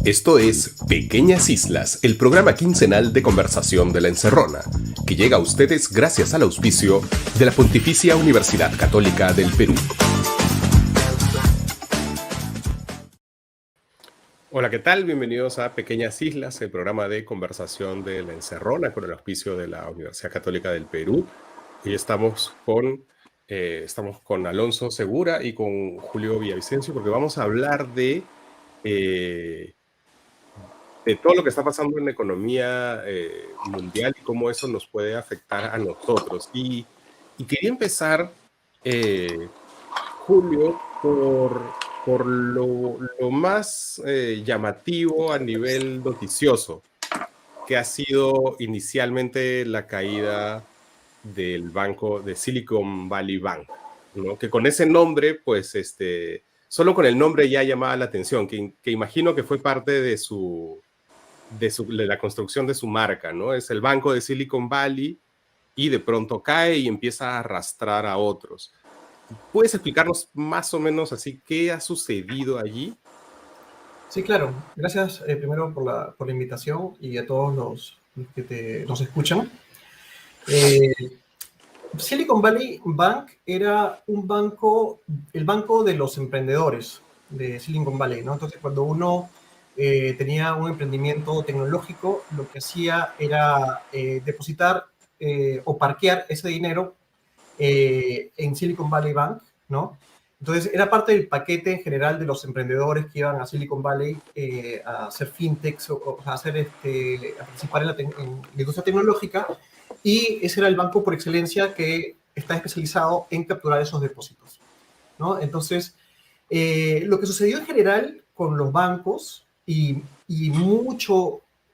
Esto es Pequeñas Islas, el programa quincenal de conversación de La Encerrona, que llega a ustedes gracias al auspicio de la Pontificia Universidad Católica del Perú. Hola, ¿qué tal? Bienvenidos a Pequeñas Islas, el programa de conversación de La Encerrona con el auspicio de la Universidad Católica del Perú. Hoy estamos con Alonso Segura y con Julio Villavicencio porque vamos a hablar de todo lo que está pasando en la economía mundial y cómo eso nos puede afectar a nosotros. Y quería empezar, Julio, por lo más llamativo a nivel noticioso, que ha sido inicialmente la caída del banco de Silicon Valley Bank, ¿no? Que con ese nombre, pues, solo con el nombre ya llamaba la atención, que imagino que fue parte de la construcción de su marca, ¿no? Es el banco de Silicon Valley y de pronto cae y empieza a arrastrar a otros. ¿Puedes explicarnos más o menos así qué ha sucedido allí? Sí, claro. Gracias primero por la invitación y a todos los que nos escuchan. Silicon Valley Bank era un banco, el banco de los emprendedores de Silicon Valley, ¿no? Entonces, cuando uno tenía un emprendimiento tecnológico, lo que hacía era depositar o parquear ese dinero en Silicon Valley Bank, ¿no? Entonces, era parte del paquete en general de los emprendedores que iban a Silicon Valley a hacer fintechs o a, a participar en la industria tecnológica, y ese era el banco por excelencia que está especializado en capturar esos depósitos, ¿no? Entonces, lo que sucedió en general con los bancos y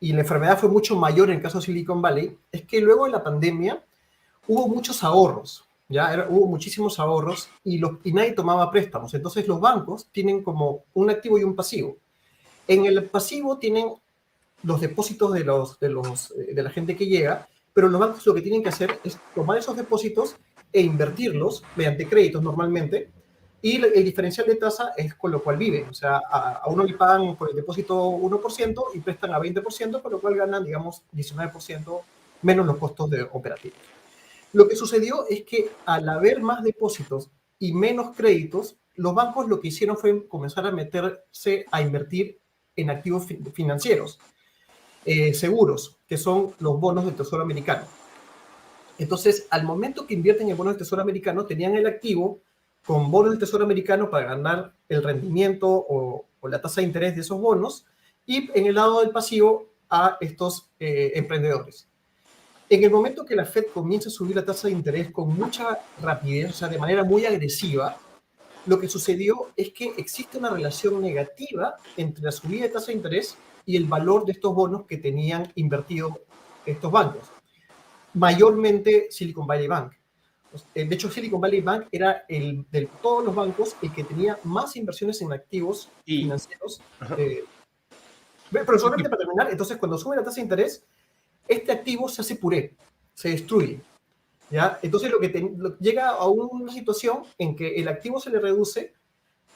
la enfermedad fue mucho mayor en el caso de Silicon Valley, es que luego de la pandemia hubo muchos ahorros, hubo muchísimos ahorros y nadie tomaba préstamos. Entonces los bancos tienen como un activo y un pasivo. En el pasivo tienen los depósitos de la gente que llega, pero los bancos lo que tienen que hacer es tomar esos depósitos e invertirlos mediante créditos normalmente, y el diferencial de tasa es con lo cual viven. O sea, a uno le pagan por el depósito 1% y prestan a 20%, con lo cual ganan, digamos, 19% menos los costos operativos. Lo que sucedió es que al haber más depósitos y menos créditos, los bancos lo que hicieron fue comenzar a meterse a invertir en activos financieros, seguros, que son los bonos del Tesoro americano. Entonces, al momento que invierten en bonos del Tesoro americano, tenían el activo con bonos del Tesoro americano para ganar el rendimiento o la tasa de interés de esos bonos, y en el lado del pasivo a estos emprendedores. En el momento que la Fed comienza a subir la tasa de interés con mucha rapidez, o sea, de manera muy agresiva, lo que sucedió es que existe una relación negativa entre la subida de tasa de interés y el valor de estos bonos que tenían invertido estos bancos, mayormente Silicon Valley Bank. De hecho, Silicon Valley Bank era de todos los bancos el que tenía más inversiones en activos financieros. Pero solamente para terminar, entonces cuando sube la tasa de interés, este activo se hace puré, se destruye, ¿ya? Entonces llega a una situación en que el activo se le reduce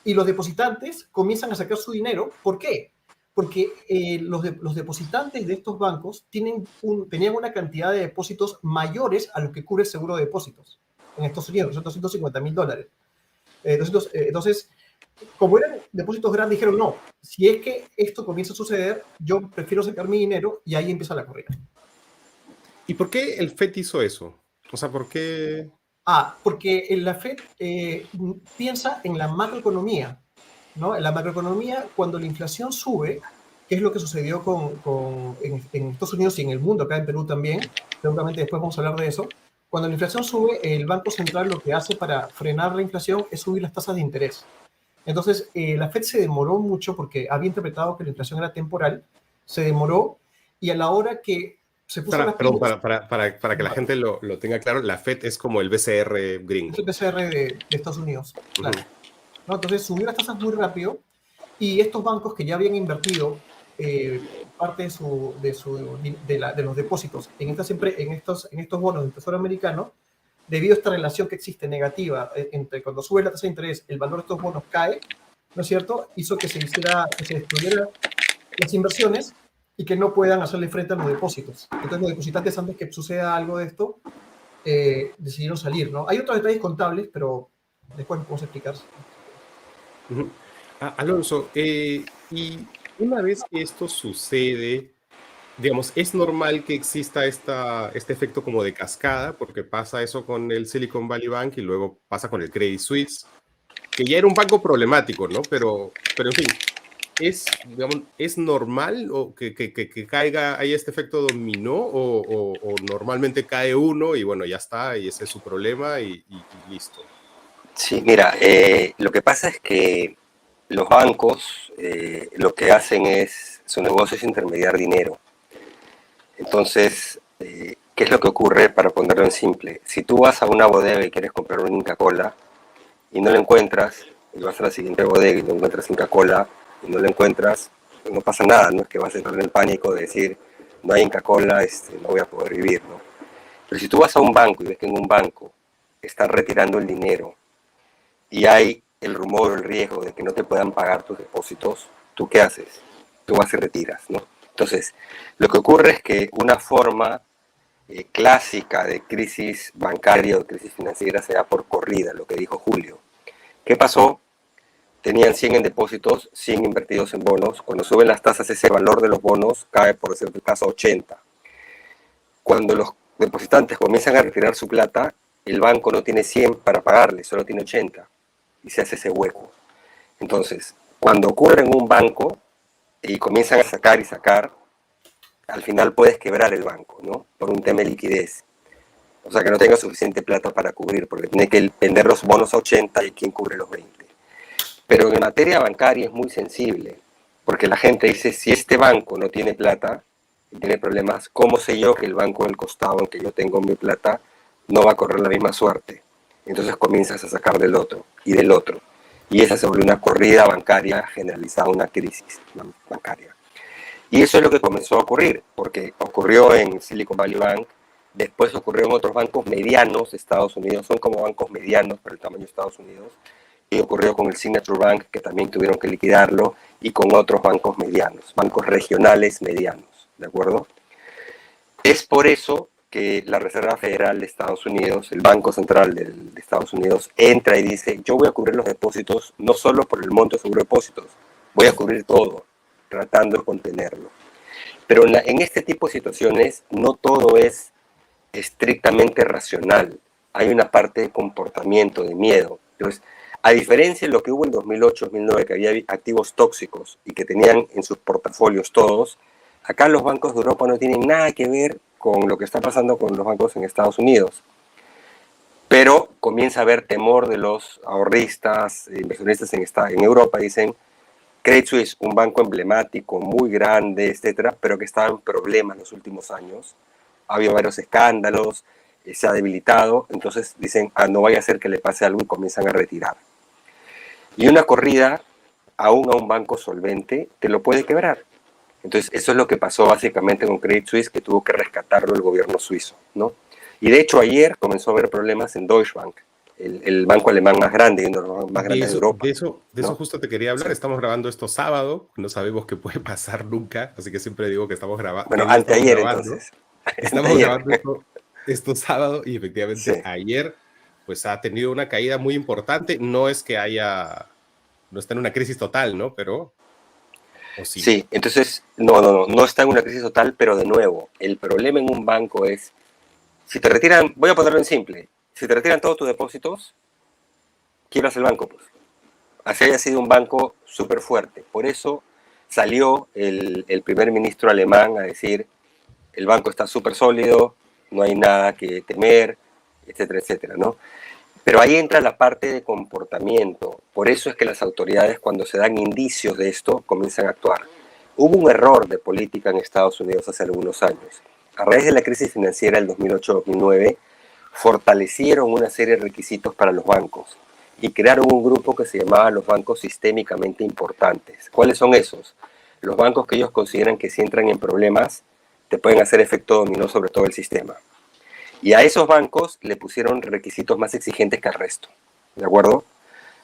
y los depositantes comienzan a sacar su dinero. ¿Por qué? Porque los depositantes de estos bancos tenían una cantidad de depósitos mayores a lo que cubre el seguro de depósitos en Estados Unidos, son $250,000. Entonces, como eran depósitos grandes, dijeron, no, si es que esto comienza a suceder, yo prefiero sacar mi dinero, y ahí empieza la corrida. ¿Y por qué el FED hizo eso? O sea, ¿por qué? Porque la Fed piensa en la macroeconomía, ¿no? En la macroeconomía, cuando la inflación sube, que es lo que sucedió en Estados Unidos y en el mundo, acá en Perú también, seguramente después vamos a hablar de eso. Cuando la inflación sube, el Banco Central lo que hace para frenar la inflación es subir las tasas de interés. Entonces, la Fed se demoró mucho porque había interpretado que la inflación era temporal, se demoró, y a la hora que se puso las pilas... Para que la gente lo tenga claro, la FED es como el BCR gringo. Es el BCR de Estados Unidos, claro. ¿No? Entonces subió las tasas muy rápido, y estos bancos que ya habían invertido parte de los depósitos en estos bonos del Tesoro americano, debido a esta relación que existe negativa entre cuando sube la tasa de interés, el valor de estos bonos cae, ¿no es cierto? Hizo que se destruyera las inversiones y que no puedan hacerle frente a los depósitos. Entonces los depositantes, antes que suceda algo de esto, decidieron salir, ¿no? Hay otros detalles contables, pero después podemos explicar. Ujú. Alonso, y una vez que esto sucede, digamos, es normal que exista este efecto como de cascada, porque pasa eso con el Silicon Valley Bank y luego pasa con el Credit Suisse, que ya era un banco problemático, ¿no? Pero en fin, digamos, ¿es normal o que caiga, hay este efecto dominó o normalmente cae uno y bueno, ya está, y ese es su problema y listo? Sí, mira, lo que pasa es que los bancos lo que hacen es, su negocio es intermediar dinero. Entonces, ¿qué es lo que ocurre? Para ponerlo en simple, si tú vas a una bodega y quieres comprar una Inca-Cola y no la encuentras, y vas a la siguiente bodega y no encuentras Inca-Cola y no la encuentras, pues no pasa nada, no es que vas a entrar en el pánico de decir, no hay Inca-Cola, no voy a poder vivir, ¿no? Pero si tú vas a un banco y ves que en un banco están retirando el dinero y hay el rumor o el riesgo de que no te puedan pagar tus depósitos, ¿tú qué haces? Tú vas y retiras, ¿no? Entonces, lo que ocurre es que una forma clásica de crisis bancaria o crisis financiera se da por corrida, lo que dijo Julio. ¿Qué pasó? Tenían 100 en depósitos, 100 invertidos en bonos. Cuando suben las tasas, ese valor de los bonos cae, por ejemplo, el caso 80. Cuando los depositantes comienzan a retirar su plata, el banco no tiene 100 para pagarle, solo tiene 80 y se hace ese hueco. Entonces, cuando ocurre en un banco y comienzan a sacar y sacar, al final puedes quebrar el banco, ¿no? Por un tema de liquidez. O sea, que no tenga suficiente plata para cubrir, porque tiene que vender los bonos a 80 y quién cubre los 20. Pero en materia bancaria es muy sensible, porque la gente dice, si este banco no tiene plata y tiene problemas, ¿cómo sé yo que el banco del costado en que yo tengo mi plata no va a correr la misma suerte? Entonces comienzas a sacar del otro y del otro. Y esa se vuelve una corrida bancaria generalizada, una crisis bancaria. Y eso es lo que comenzó a ocurrir, porque ocurrió en Silicon Valley Bank, después ocurrió en otros bancos medianos de Estados Unidos, son como bancos medianos para el tamaño de Estados Unidos, y ocurrió con el Signature Bank, que también tuvieron que liquidarlo, y con otros bancos medianos, bancos regionales medianos, ¿de acuerdo? Es por eso que la Reserva Federal de Estados Unidos, el Banco Central de Estados Unidos, entra y dice, yo voy a cubrir los depósitos no solo por el monto de seguro de depósitos, voy a cubrir todo, tratando de contenerlo. Pero en este tipo de situaciones no todo es estrictamente racional. Hay una parte de comportamiento, de miedo. Entonces, a diferencia de lo que hubo en 2008-2009, que había activos tóxicos y que tenían en sus portafolios todos, acá los bancos de Europa no tienen nada que ver con lo que está pasando con los bancos en Estados Unidos. Pero comienza a haber temor de los ahorristas, inversionistas en Europa, dicen, Credit Suisse, un banco emblemático, muy grande, etcétera, pero que estaba en problemas en los últimos años. Ha habido varios escándalos, se ha debilitado, entonces dicen, no vaya a ser que le pase algo y comienzan a retirar. Y una corrida, aún a un banco solvente, te lo puede quebrar. Entonces, eso es lo que pasó básicamente con Credit Suisse, que tuvo que rescatarlo el gobierno suizo, ¿no? Y de hecho, ayer comenzó a haber problemas en Deutsche Bank, el banco alemán más grande y uno de los más grandes de Europa. De eso ¿no? justo te quería hablar. Sí. Estamos grabando esto sábado, no sabemos qué puede pasar nunca, así que siempre digo que estamos grabando. Bueno, anteayer entonces. Estamos grabando esto sábado y efectivamente Sí. ayer pues ha tenido una caída muy importante. No es que no está en una crisis total, ¿no? Pero, ¿o sí? Sí, entonces, no está en una crisis total, pero de nuevo, el problema en un banco es, si te retiran, voy a ponerlo en simple, si te retiran todos tus depósitos, quiebras el banco, pues. Así haya sido un banco súper fuerte. Por eso salió el primer ministro alemán a decir, el banco está súper sólido, no hay nada que temer, etcétera, etcétera, ¿no? Pero ahí entra la parte de comportamiento. Por eso es que las autoridades, cuando se dan indicios de esto, comienzan a actuar. Hubo un error de política en Estados Unidos hace algunos años. A raíz de la crisis financiera del 2008-2009, fortalecieron una serie de requisitos para los bancos y crearon un grupo que se llamaba los bancos sistémicamente importantes. ¿Cuáles son esos? Los bancos que ellos consideran que si entran en problemas, te pueden hacer efecto dominó sobre todo el sistema. Y a esos bancos le pusieron requisitos más exigentes que al resto, ¿de acuerdo?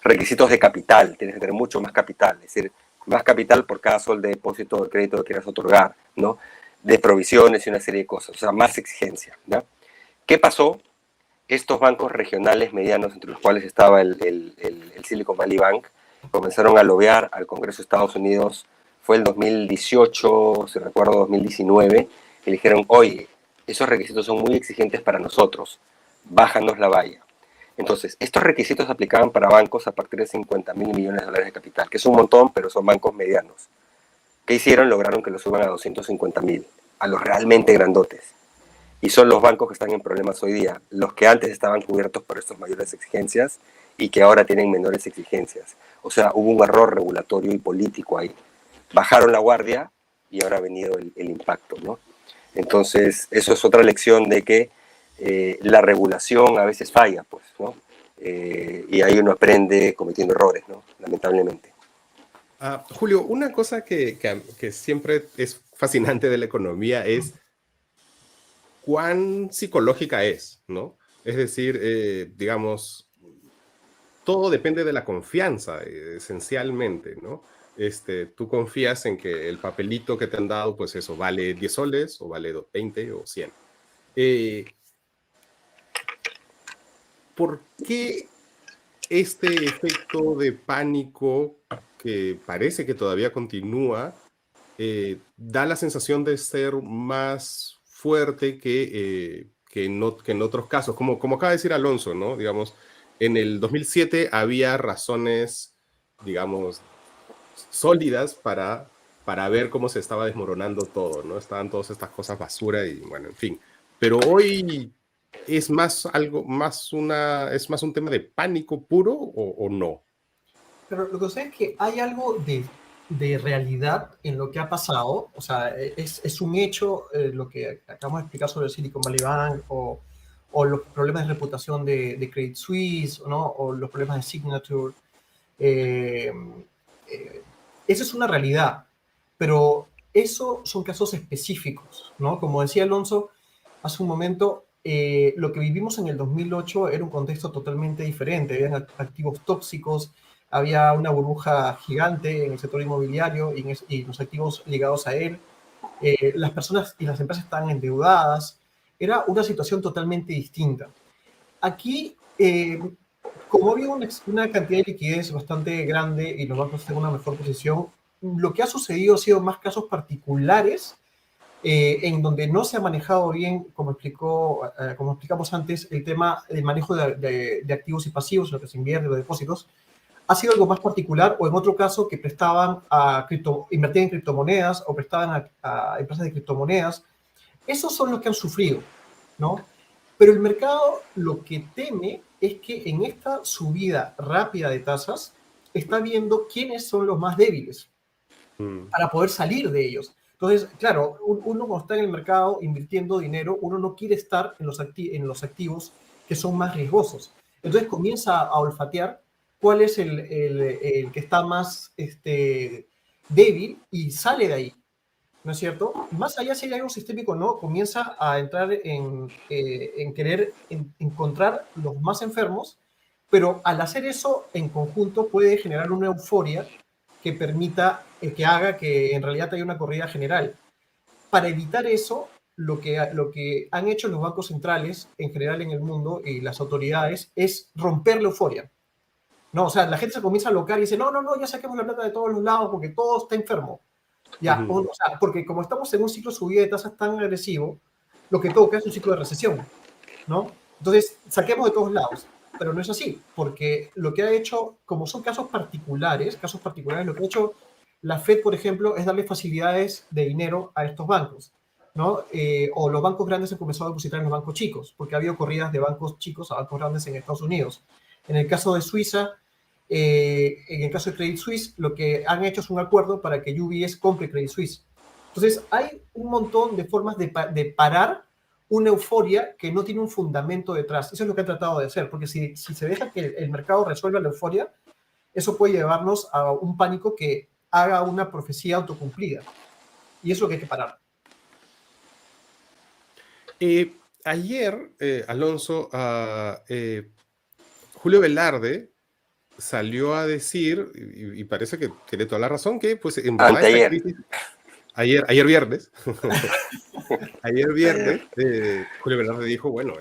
Requisitos de capital, tienes que tener mucho más capital, es decir, más capital por cada sol de depósito de crédito que quieras otorgar, ¿no? De provisiones y una serie de cosas, o sea, más exigencia, ¿ya? ¿Qué pasó? Estos bancos regionales medianos, entre los cuales estaba el Silicon Valley Bank, comenzaron a lobear al Congreso de Estados Unidos, fue el 2018, si recuerdo 2019, y le dijeron, oye, esos requisitos son muy exigentes para nosotros, bájanos la valla. Entonces, estos requisitos se aplicaban para bancos a partir de 50.000 millones de dólares de capital, que es un montón, pero son bancos medianos. ¿Qué hicieron? Lograron que lo suban a 250.000, a los realmente grandotes. Y son los bancos que están en problemas hoy día, los que antes estaban cubiertos por estas mayores exigencias y que ahora tienen menores exigencias. O sea, hubo un error regulatorio y político ahí. Bajaron la guardia y ahora ha venido el impacto, ¿no? Entonces, eso es otra lección de que la regulación a veces falla, pues, ¿no? Y ahí uno aprende cometiendo errores, ¿no? Lamentablemente. Julio, una cosa que siempre es fascinante de la economía es cuán psicológica es, ¿no? Es decir, digamos, todo depende de la confianza, esencialmente, ¿no? Tú confías en que el papelito que te han dado, pues eso, vale 10 soles, o vale 20 o 100. ¿Por qué este efecto de pánico que parece que todavía continúa da la sensación de ser más fuerte que en otros casos? Como acaba de decir Alonso, ¿no? Digamos, en el 2007 había razones, digamos, sólidas para ver cómo se estaba desmoronando todo, ¿no? Estaban todas estas cosas basura y bueno, en fin. Pero hoy es más es más un tema de pánico puro o no. Pero lo que sé es que hay algo de realidad en lo que ha pasado. O sea, es un hecho lo que acabamos de explicar sobre el Silicon Valley Bank o los problemas de reputación de Credit Suisse, ¿no? O los problemas de Signature. Eh, Eso es una realidad, pero eso son casos específicos, ¿no? Como decía Alonso hace un momento, lo que vivimos en el 2008 era un contexto totalmente diferente. Habían activos tóxicos, había una burbuja gigante en el sector inmobiliario y los activos ligados a él. Las personas y las empresas estaban endeudadas. Era una situación totalmente distinta. Aquí, como había una cantidad de liquidez bastante grande y los bancos están en una mejor posición, lo que ha sucedido ha sido más casos particulares en donde no se ha manejado bien, como explicamos antes, el tema del manejo de activos y pasivos, lo que se invierte, los depósitos, ha sido algo más particular, o en otro caso que prestaban invertían en criptomonedas o prestaban a empresas de criptomonedas. Esos son los que han sufrido, ¿no? Pero el mercado lo que teme es que en esta subida rápida de tasas está viendo quiénes son los más débiles para poder salir de ellos. Entonces, claro, uno cuando está en el mercado invirtiendo dinero, uno no quiere estar en los activos que son más riesgosos. Entonces comienza a olfatear cuál es el que está más débil y sale de ahí, ¿no es cierto? Más allá si hay algo sistémico o no, comienza a entrar en querer encontrar los más enfermos, pero al hacer eso en conjunto puede generar una euforia que permita, que haga que en realidad haya una corrida general. Para evitar eso, lo que han hecho los bancos centrales en general en el mundo y las autoridades es romper la euforia. No, o sea, la gente se comienza a alocar y dice, no, no, no, ya saquemos la plata de todos los lados porque todo está enfermo. Ya, o sea, porque como estamos en un ciclo de subida de tasas tan agresivo, lo que toca es un ciclo de recesión, ¿no? Entonces, saquemos de todos lados, pero no es así, porque lo que ha hecho, como son casos particulares, lo que ha hecho la Fed, por ejemplo, es darle facilidades de dinero a estos bancos, ¿no? O los bancos grandes han comenzado a depositar en los bancos chicos, porque ha habido corridas de bancos chicos a bancos grandes en Estados Unidos. En el caso de Suiza, en el caso de Credit Suisse, lo que han hecho es un acuerdo para que UBS compre Credit Suisse. Entonces, hay un montón de formas de parar una euforia que no tiene un fundamento detrás. Eso es lo que han tratado de hacer, porque si se deja que el mercado resuelva la euforia, eso puede llevarnos a un pánico que haga una profecía autocumplida. Y eso es lo que hay que parar. Ayer, Alonso, Julio Velarde salió a decir, y parece que tiene toda la razón, que pues en verdad esta Anteayer. crisis, ayer viernes, ayer viernes, Julio Velarde dijo, bueno,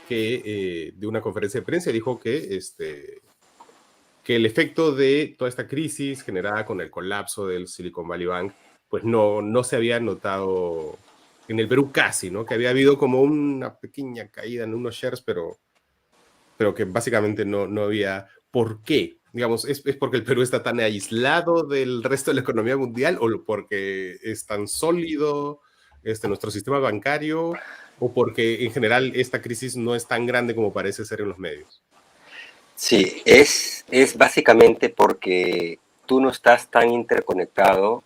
que de una conferencia de prensa dijo que el efecto de toda esta crisis generada con el colapso del Silicon Valley Bank, pues no se había notado en el Perú casi, ¿no? Que había habido como una pequeña caída en unos shares, pero que básicamente no había. ¿Por qué? Digamos, ¿es porque el Perú está tan aislado del resto de la economía mundial o porque es tan sólido nuestro sistema bancario o porque en general esta crisis no es tan grande como parece ser en los medios? Sí, es básicamente porque tú no estás tan interconectado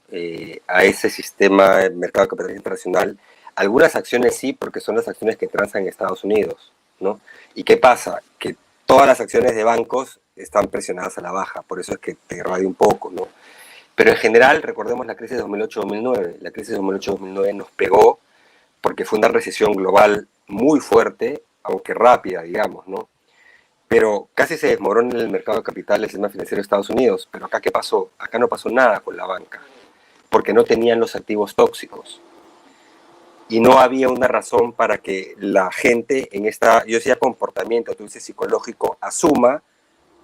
a ese sistema de mercado de capitales internacional. Algunas acciones sí, porque son las acciones que transan en Estados Unidos, ¿no? ¿Y qué pasa? Que todas las acciones de bancos están presionadas a la baja, por eso es que te irradia un poco, ¿no? Pero en general, recordemos la crisis de 2008-2009. La crisis de 2008-2009 nos pegó porque fue una recesión global muy fuerte, aunque rápida, digamos, ¿no? Pero casi se desmorona en el mercado de capitales, el sistema financiero de Estados Unidos. Pero acá, ¿qué pasó? Acá no pasó nada con la banca, porque no tenían los activos tóxicos. Y no había una razón para que la gente en esta, yo decía comportamiento, tú dices psicológico, asuma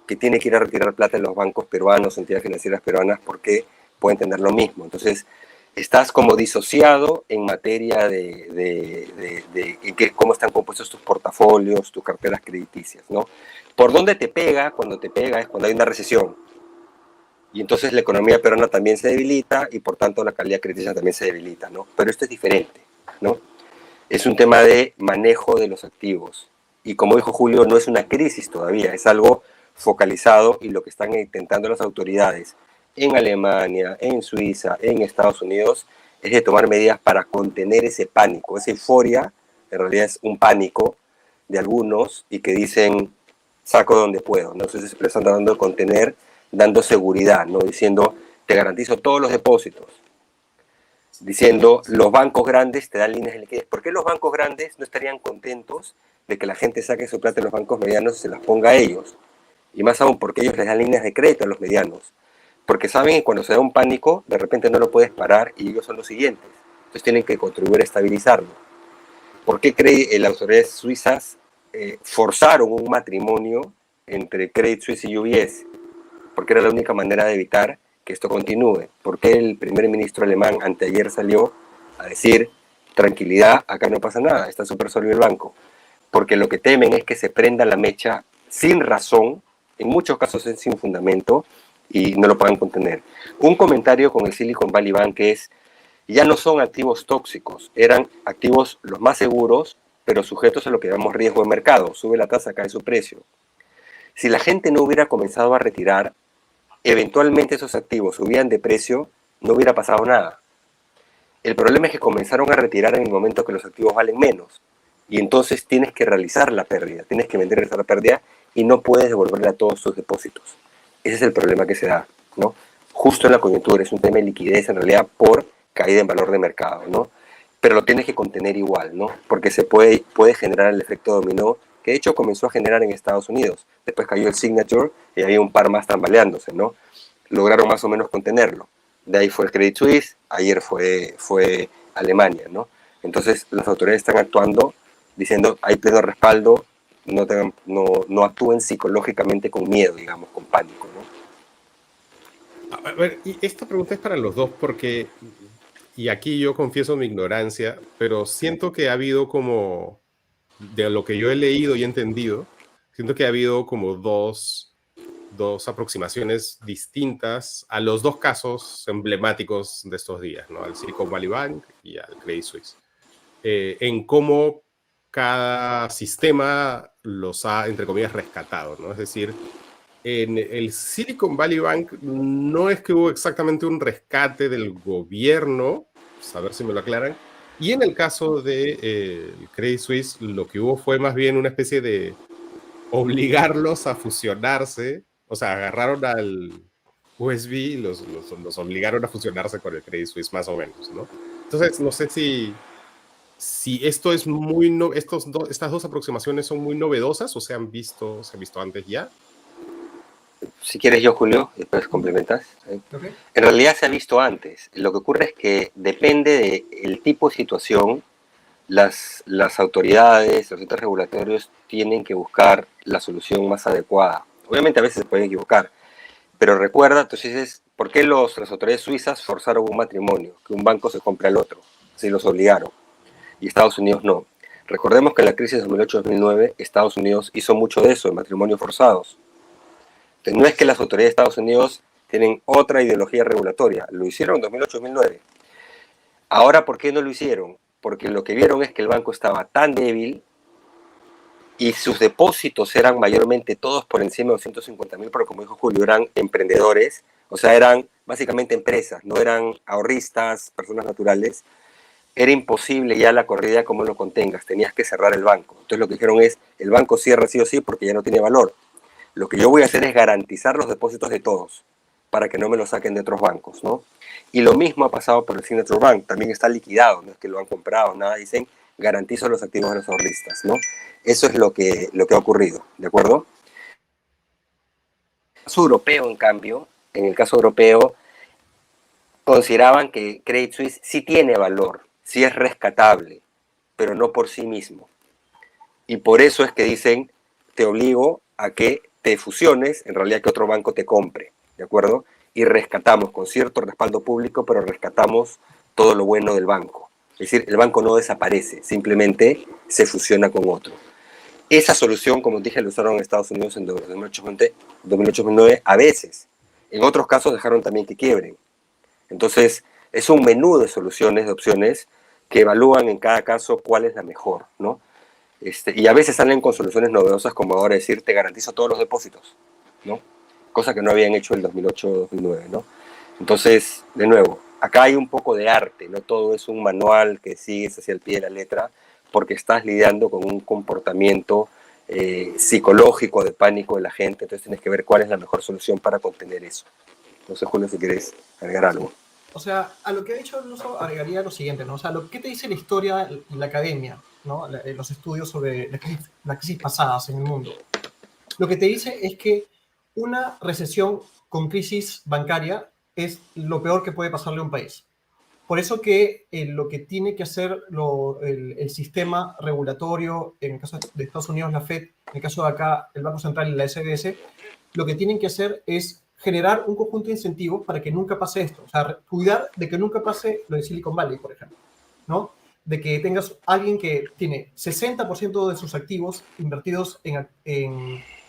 que tiene que ir a retirar plata en los bancos peruanos, entidades financieras peruanas, porque pueden tener lo mismo. Entonces, estás como disociado en materia de cómo están compuestos tus portafolios, tus carteras crediticias, ¿no? ¿Por dónde te pega? Cuando te pega es cuando hay una recesión. Y entonces la economía peruana también se debilita y por tanto la calidad crediticia también se debilita, ¿no? Pero esto es diferente, ¿no? Es un tema de manejo de los activos. Y como dijo Julio, no es una crisis todavía, es algo focalizado y lo que están intentando las autoridades en Alemania, en Suiza, en Estados Unidos, es de tomar medidas para contener ese pánico. Esa euforia en realidad es un pánico de algunos y que dicen saco donde puedo, ¿no? Entonces le están tratando de contener, dando seguridad, ¿no? Diciendo te garantizo todos los depósitos, diciendo los bancos grandes te dan líneas de liquidez. ¿Por qué los bancos grandes no estarían contentos de que la gente saque su plata en los bancos medianos y se las ponga a ellos? Y más aún porque ellos les dan líneas de crédito a los medianos. Porque saben que cuando se da un pánico, de repente no lo puedes parar y ellos son los siguientes. Entonces tienen que contribuir a estabilizarlo. ¿Por qué las autoridades suizas forzaron un matrimonio entre Credit Suisse y UBS? Porque era la única manera de evitar que esto continúe. ¿Por qué el primer ministro alemán anteayer salió a decir, tranquilidad, acá no pasa nada, está súper sólido el banco? Porque lo que temen es que se prenda la mecha sin razón, en muchos casos es sin fundamento, y no lo puedan contener. Un comentario con el Silicon Valley Bank es, ya no son activos tóxicos, eran activos los más seguros, pero sujetos a lo que llamamos riesgo de mercado, sube la tasa, cae su precio. Si la gente no hubiera comenzado a retirar, eventualmente esos activos subían de precio, no hubiera pasado nada. El problema es que comenzaron a retirar en el momento que los activos valen menos, y entonces tienes que realizar la pérdida, tienes que vender esa pérdida y no puedes devolverle a todos tus depósitos. Ese es el problema que se da, ¿no? Justo en la coyuntura, es un tema de liquidez en realidad por caída en valor de mercado, ¿no? Pero lo tienes que contener igual, ¿no? Porque se puede generar el efecto dominó, que de hecho comenzó a generar en Estados Unidos. Después cayó el Signature y había un par más tambaleándose, ¿no? Lograron más o menos contenerlo. De ahí fue el Credit Suisse, ayer fue Alemania, ¿no? Entonces las autoridades están actuando diciendo hay pleno respaldo, no actúen psicológicamente con miedo, digamos, con pánico, ¿no? A ver, y esta pregunta es para los dos porque, y aquí yo confieso mi ignorancia, pero siento que ha habido como, de lo que yo he leído y entendido, siento que ha habido como dos aproximaciones distintas a los dos casos emblemáticos de estos días, ¿no? Al Silicon Valley Bank y al Credit Suisse. En cómo cada sistema los ha, entre comillas, rescatado, ¿no? Es decir, en el Silicon Valley Bank no es que hubo exactamente un rescate del gobierno, pues a ver si me lo aclaran, y en el caso de Credit Suisse lo que hubo fue más bien una especie de obligarlos a fusionarse, o sea, agarraron al USB y los obligaron a fusionarse con el Credit Suisse más o menos, ¿no? Entonces, no sé si esto es muy, estas dos aproximaciones son muy novedosas o se han visto antes ya. Si quieres yo, Julio, después complementas. ¿Ok? En realidad se ha visto antes. Lo que ocurre es que depende del tipo de situación, las autoridades, los entes regulatorios tienen que buscar la solución más adecuada. Obviamente a veces se pueden equivocar, pero recuerda, entonces dices, ¿por qué las autoridades suizas forzaron un matrimonio? Que un banco se compre al otro, si los obligaron, y Estados Unidos no. Recordemos que en la crisis de 2008-2009 Estados Unidos hizo mucho de eso, de matrimonios forzados. Entonces, no es que las autoridades de Estados Unidos tienen otra ideología regulatoria, lo hicieron en 2008-2009. Ahora, ¿por qué no lo hicieron? Porque lo que vieron es que el banco estaba tan débil y sus depósitos eran mayormente todos por encima de 250.000, porque como dijo Julio, eran emprendedores, o sea, eran básicamente empresas, no eran ahorristas, personas naturales. Era imposible ya la corrida como lo contengas, tenías que cerrar el banco. Entonces lo que dijeron es, el banco cierra sí o sí porque ya no tiene valor. Lo que yo voy a hacer es garantizar los depósitos de todos, para que no me lo saquen de otros bancos, ¿no? Y lo mismo ha pasado por el Signature Bank, también está liquidado, no es que lo han comprado, nada, dicen, garantizo los activos de los ahorristas, ¿no? Eso es lo que ha ocurrido, ¿de acuerdo? En el caso europeo, en cambio, en el caso europeo, consideraban que Credit Suisse sí tiene valor, sí es rescatable, pero no por sí mismo. Y por eso es que dicen, te obligo a que te fusiones, en realidad que otro banco te compre, ¿de acuerdo? Y rescatamos con cierto respaldo público, pero rescatamos todo lo bueno del banco. Es decir, el banco no desaparece, simplemente se fusiona con otro. Esa solución, como dije, la usaron en Estados Unidos en 2008-2009 a veces. En otros casos dejaron también que quiebren. Entonces, es un menú de soluciones, de opciones, que evalúan en cada caso cuál es la mejor, ¿no? Y a veces salen con soluciones novedosas, como ahora decir, te garantizo todos los depósitos, ¿no? Cosa que no habían hecho en 2008-2009, ¿no? Entonces, de nuevo, acá hay un poco de arte, no todo es un manual que sigues hacia el pie de la letra, porque estás lidiando con un comportamiento psicológico de pánico de la gente, entonces tienes que ver cuál es la mejor solución para contener eso. No sé, Julio, si quieres agregar algo. O sea, a lo que ha dicho Alonso agregaría lo siguiente, ¿no? O sea, lo que te dice la historia y la academia, ¿no? Los estudios sobre las crisis pasadas en el mundo. Lo que te dice es que una recesión con crisis bancaria es lo peor que puede pasarle a un país. Por eso que lo que tiene que hacer el sistema regulatorio, en el caso de Estados Unidos la Fed, en el caso de acá el Banco Central y la SBS, lo que tienen que hacer es generar un conjunto de incentivos para que nunca pase esto. O sea, cuidar de que nunca pase lo de Silicon Valley, por ejemplo, ¿no? De que tengas alguien que tiene 60% de sus activos invertidos en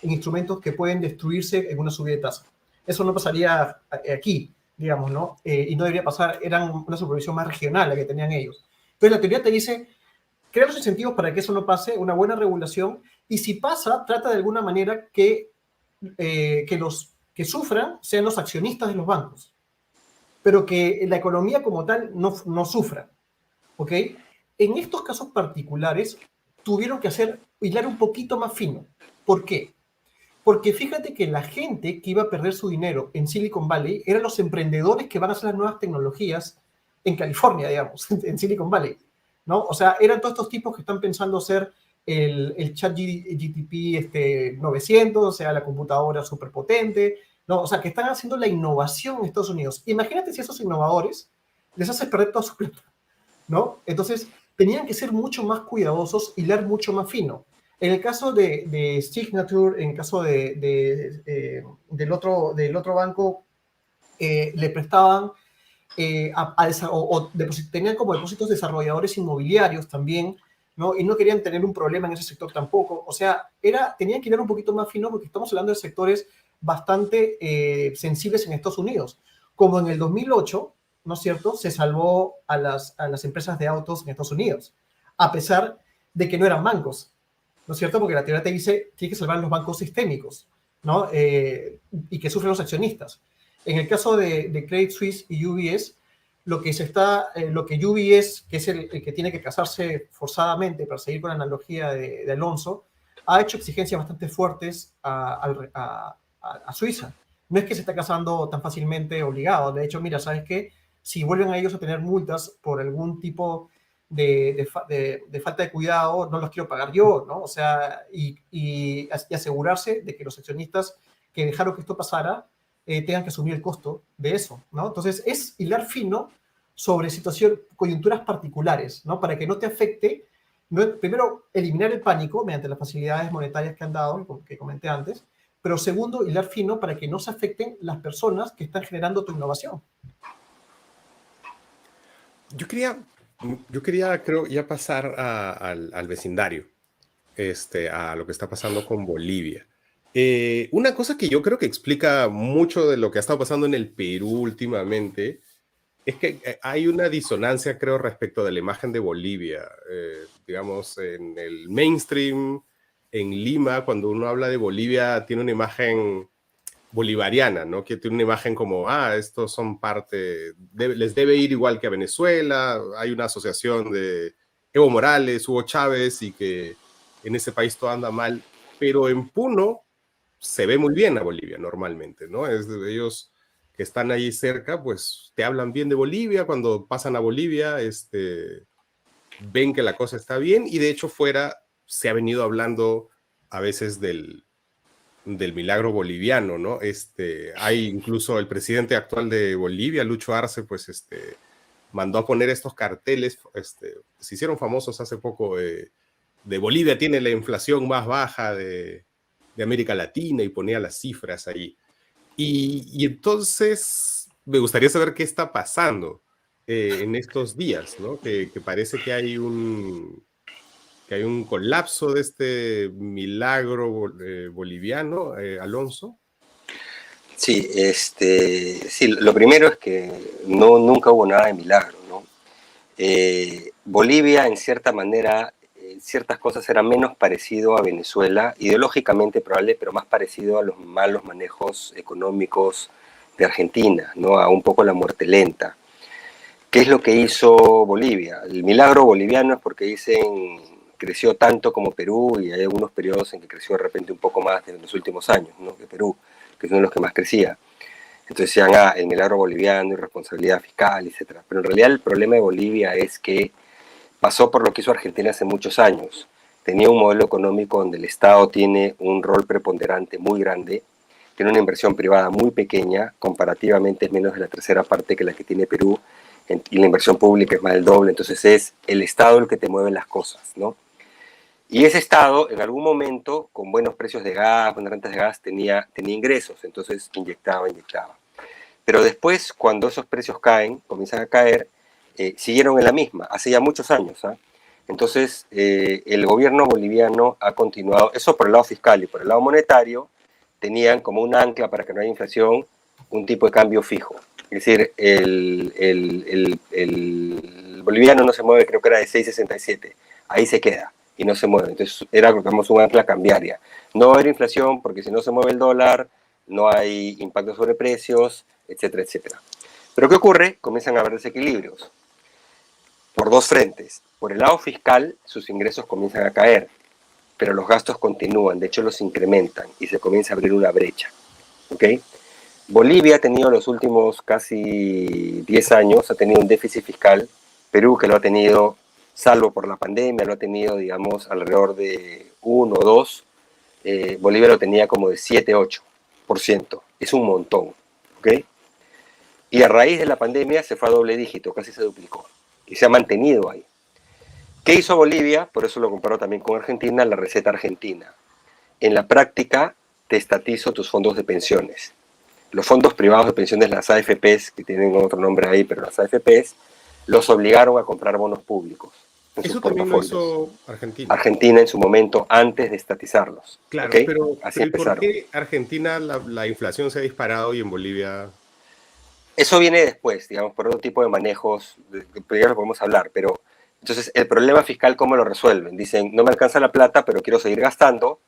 instrumentos que pueden destruirse en una subida de tasa. Eso no pasaría aquí, digamos, ¿no? Y no debería pasar, eran una supervisión más regional la que tenían ellos. Entonces la teoría te dice, crea los incentivos para que eso no pase, una buena regulación, y si pasa, trata de alguna manera que los que sufran sean los accionistas de los bancos, pero que la economía como tal no sufra, ¿ok? En estos casos particulares tuvieron que hilar un poquito más fino. ¿Por qué? Porque fíjate que la gente que iba a perder su dinero en Silicon Valley eran los emprendedores que van a hacer las nuevas tecnologías en California, digamos, en Silicon Valley, ¿no? O sea, eran todos estos tipos que están pensando hacer el chat GTP 900, o sea, la computadora súper potente, ¿no? O sea, que están haciendo la innovación en Estados Unidos. Imagínate si a esos innovadores les haces perder toda su plata, ¿no? Entonces, tenían que ser mucho más cuidadosos, hilar mucho más fino. En el caso de Signature, en el caso del otro banco, le prestaban tenían como depósitos desarrolladores inmobiliarios también, ¿no? Y no querían tener un problema en ese sector tampoco. O sea, tenían que ir un poquito más fino porque estamos hablando de sectores bastante sensibles en Estados Unidos. Como en el 2008, ¿no es cierto?, se salvó a las empresas de autos en Estados Unidos, a pesar de que no eran bancos, ¿no es cierto? Porque la teoría te dice, tiene que salvar los bancos sistémicos, ¿no? Y que sufren los accionistas. En el caso de Credit Suisse y UBS, lo que UBS, que es el que tiene que casarse forzadamente, para seguir con la analogía de Alonso, ha hecho exigencias bastante fuertes a Suiza. No es que se está casando tan fácilmente obligado. De hecho, mira, ¿sabes qué? Si vuelven a ellos a tener multas por algún tipo de falta de cuidado, no los quiero pagar yo, ¿no? O sea, y asegurarse de que los accionistas que dejaron que esto pasara tengan que asumir el costo de eso, ¿no? Entonces, es hilar fino sobre coyunturas particulares, ¿no? Para que no te afecte, primero, eliminar el pánico mediante las facilidades monetarias que han dado, que comenté antes, pero segundo, hilar fino para que no se afecten las personas que están generando tu innovación. Yo quería, creo, ya pasar al vecindario, a lo que está pasando con Bolivia. Una cosa que yo creo que explica mucho de lo que ha estado pasando en el Perú últimamente es que hay una disonancia, creo, respecto de la imagen de Bolivia. Digamos, en el mainstream, en Lima, cuando uno habla de Bolivia, tiene una imagen bolivariana, ¿no? Que tiene una imagen como, estos son parte, les debe ir igual que a Venezuela, hay una asociación de Evo Morales, Hugo Chávez, y que en ese país todo anda mal, pero en Puno se ve muy bien a Bolivia normalmente, ¿no? Ellos que están ahí cerca, pues te hablan bien de Bolivia, cuando pasan a Bolivia, ven que la cosa está bien, y de hecho fuera se ha venido hablando a veces del milagro boliviano, ¿no? Hay incluso el presidente actual de Bolivia, Lucho Arce, pues mandó a poner estos carteles, se hicieron famosos hace poco, de Bolivia tiene la inflación más baja de América Latina, y ponía las cifras ahí. Y entonces me gustaría saber qué está pasando en estos días, ¿no? Que parece que hay un colapso de este milagro boliviano, Alonso. Sí, sí, lo primero es que nunca hubo nada de milagro, ¿no? Bolivia, en cierta manera, ciertas cosas era menos parecido a Venezuela, ideológicamente probable, pero más parecido a los malos manejos económicos de Argentina, ¿no? A un poco la muerte lenta. ¿Qué es lo que hizo Bolivia? El milagro boliviano es porque dicen creció tanto como Perú, y hay algunos periodos en que creció de repente un poco más en los últimos años, ¿no? Que Perú, que es uno de los que más crecía. Entonces decían, el milagro boliviano, irresponsabilidad fiscal, etc. Pero en realidad el problema de Bolivia es que pasó por lo que hizo Argentina hace muchos años. Tenía un modelo económico donde el Estado tiene un rol preponderante muy grande, tiene una inversión privada muy pequeña, comparativamente es menos de la tercera parte que la que tiene Perú, y la inversión pública es más del doble. Entonces es el Estado el que te mueve las cosas, ¿no? Y ese Estado, en algún momento, con buenos precios de gas, buenas rentas de gas, tenía ingresos, entonces inyectaba. Pero después, cuando esos precios caen, comienzan a caer, siguieron en la misma, hace ya muchos años. Entonces, el gobierno boliviano ha continuado, eso por el lado fiscal, y por el lado monetario, tenían como un ancla para que no haya inflación, un tipo de cambio fijo. Es decir, el boliviano no se mueve, creo que era de 6,67, ahí se queda y no se mueve. Entonces era, digamos, un ancla cambiaria. No va a haber inflación porque si no se mueve el dólar, no hay impacto sobre precios, etcétera, etcétera. Pero ¿qué ocurre? Comienzan a haber desequilibrios por dos frentes. Por el lado fiscal, sus ingresos comienzan a caer, pero los gastos continúan, de hecho los incrementan, y se comienza a abrir una brecha. ¿Ok? Bolivia ha tenido los últimos casi 10 años, ha tenido un déficit fiscal. Perú, que lo ha tenido, salvo por la pandemia, lo ha tenido, digamos, alrededor de 1 o 2. Bolivia lo tenía como de 7-8%. Es un montón. ¿Ok? Y a raíz de la pandemia se fue a doble dígito, casi se duplicó. Y se ha mantenido ahí. ¿Qué hizo Bolivia? Por eso lo comparo también con Argentina, la receta argentina. En la práctica, te estatizo tus fondos de pensiones. Los fondos privados de pensiones, las AFPs, que tienen otro nombre ahí, pero las AFPs, los obligaron a comprar bonos públicos. Eso también lo hizo Argentina. Argentina en su momento, antes de estatizarlos. Claro, ¿Okay? pero Así empezaron. ¿por qué Argentina la inflación se ha disparado y en Bolivia? Eso viene después, digamos, por otro tipo de manejos, ya lo podemos hablar, pero entonces el problema fiscal, ¿cómo lo resuelven? Dicen, no me alcanza la plata, pero quiero seguir gastando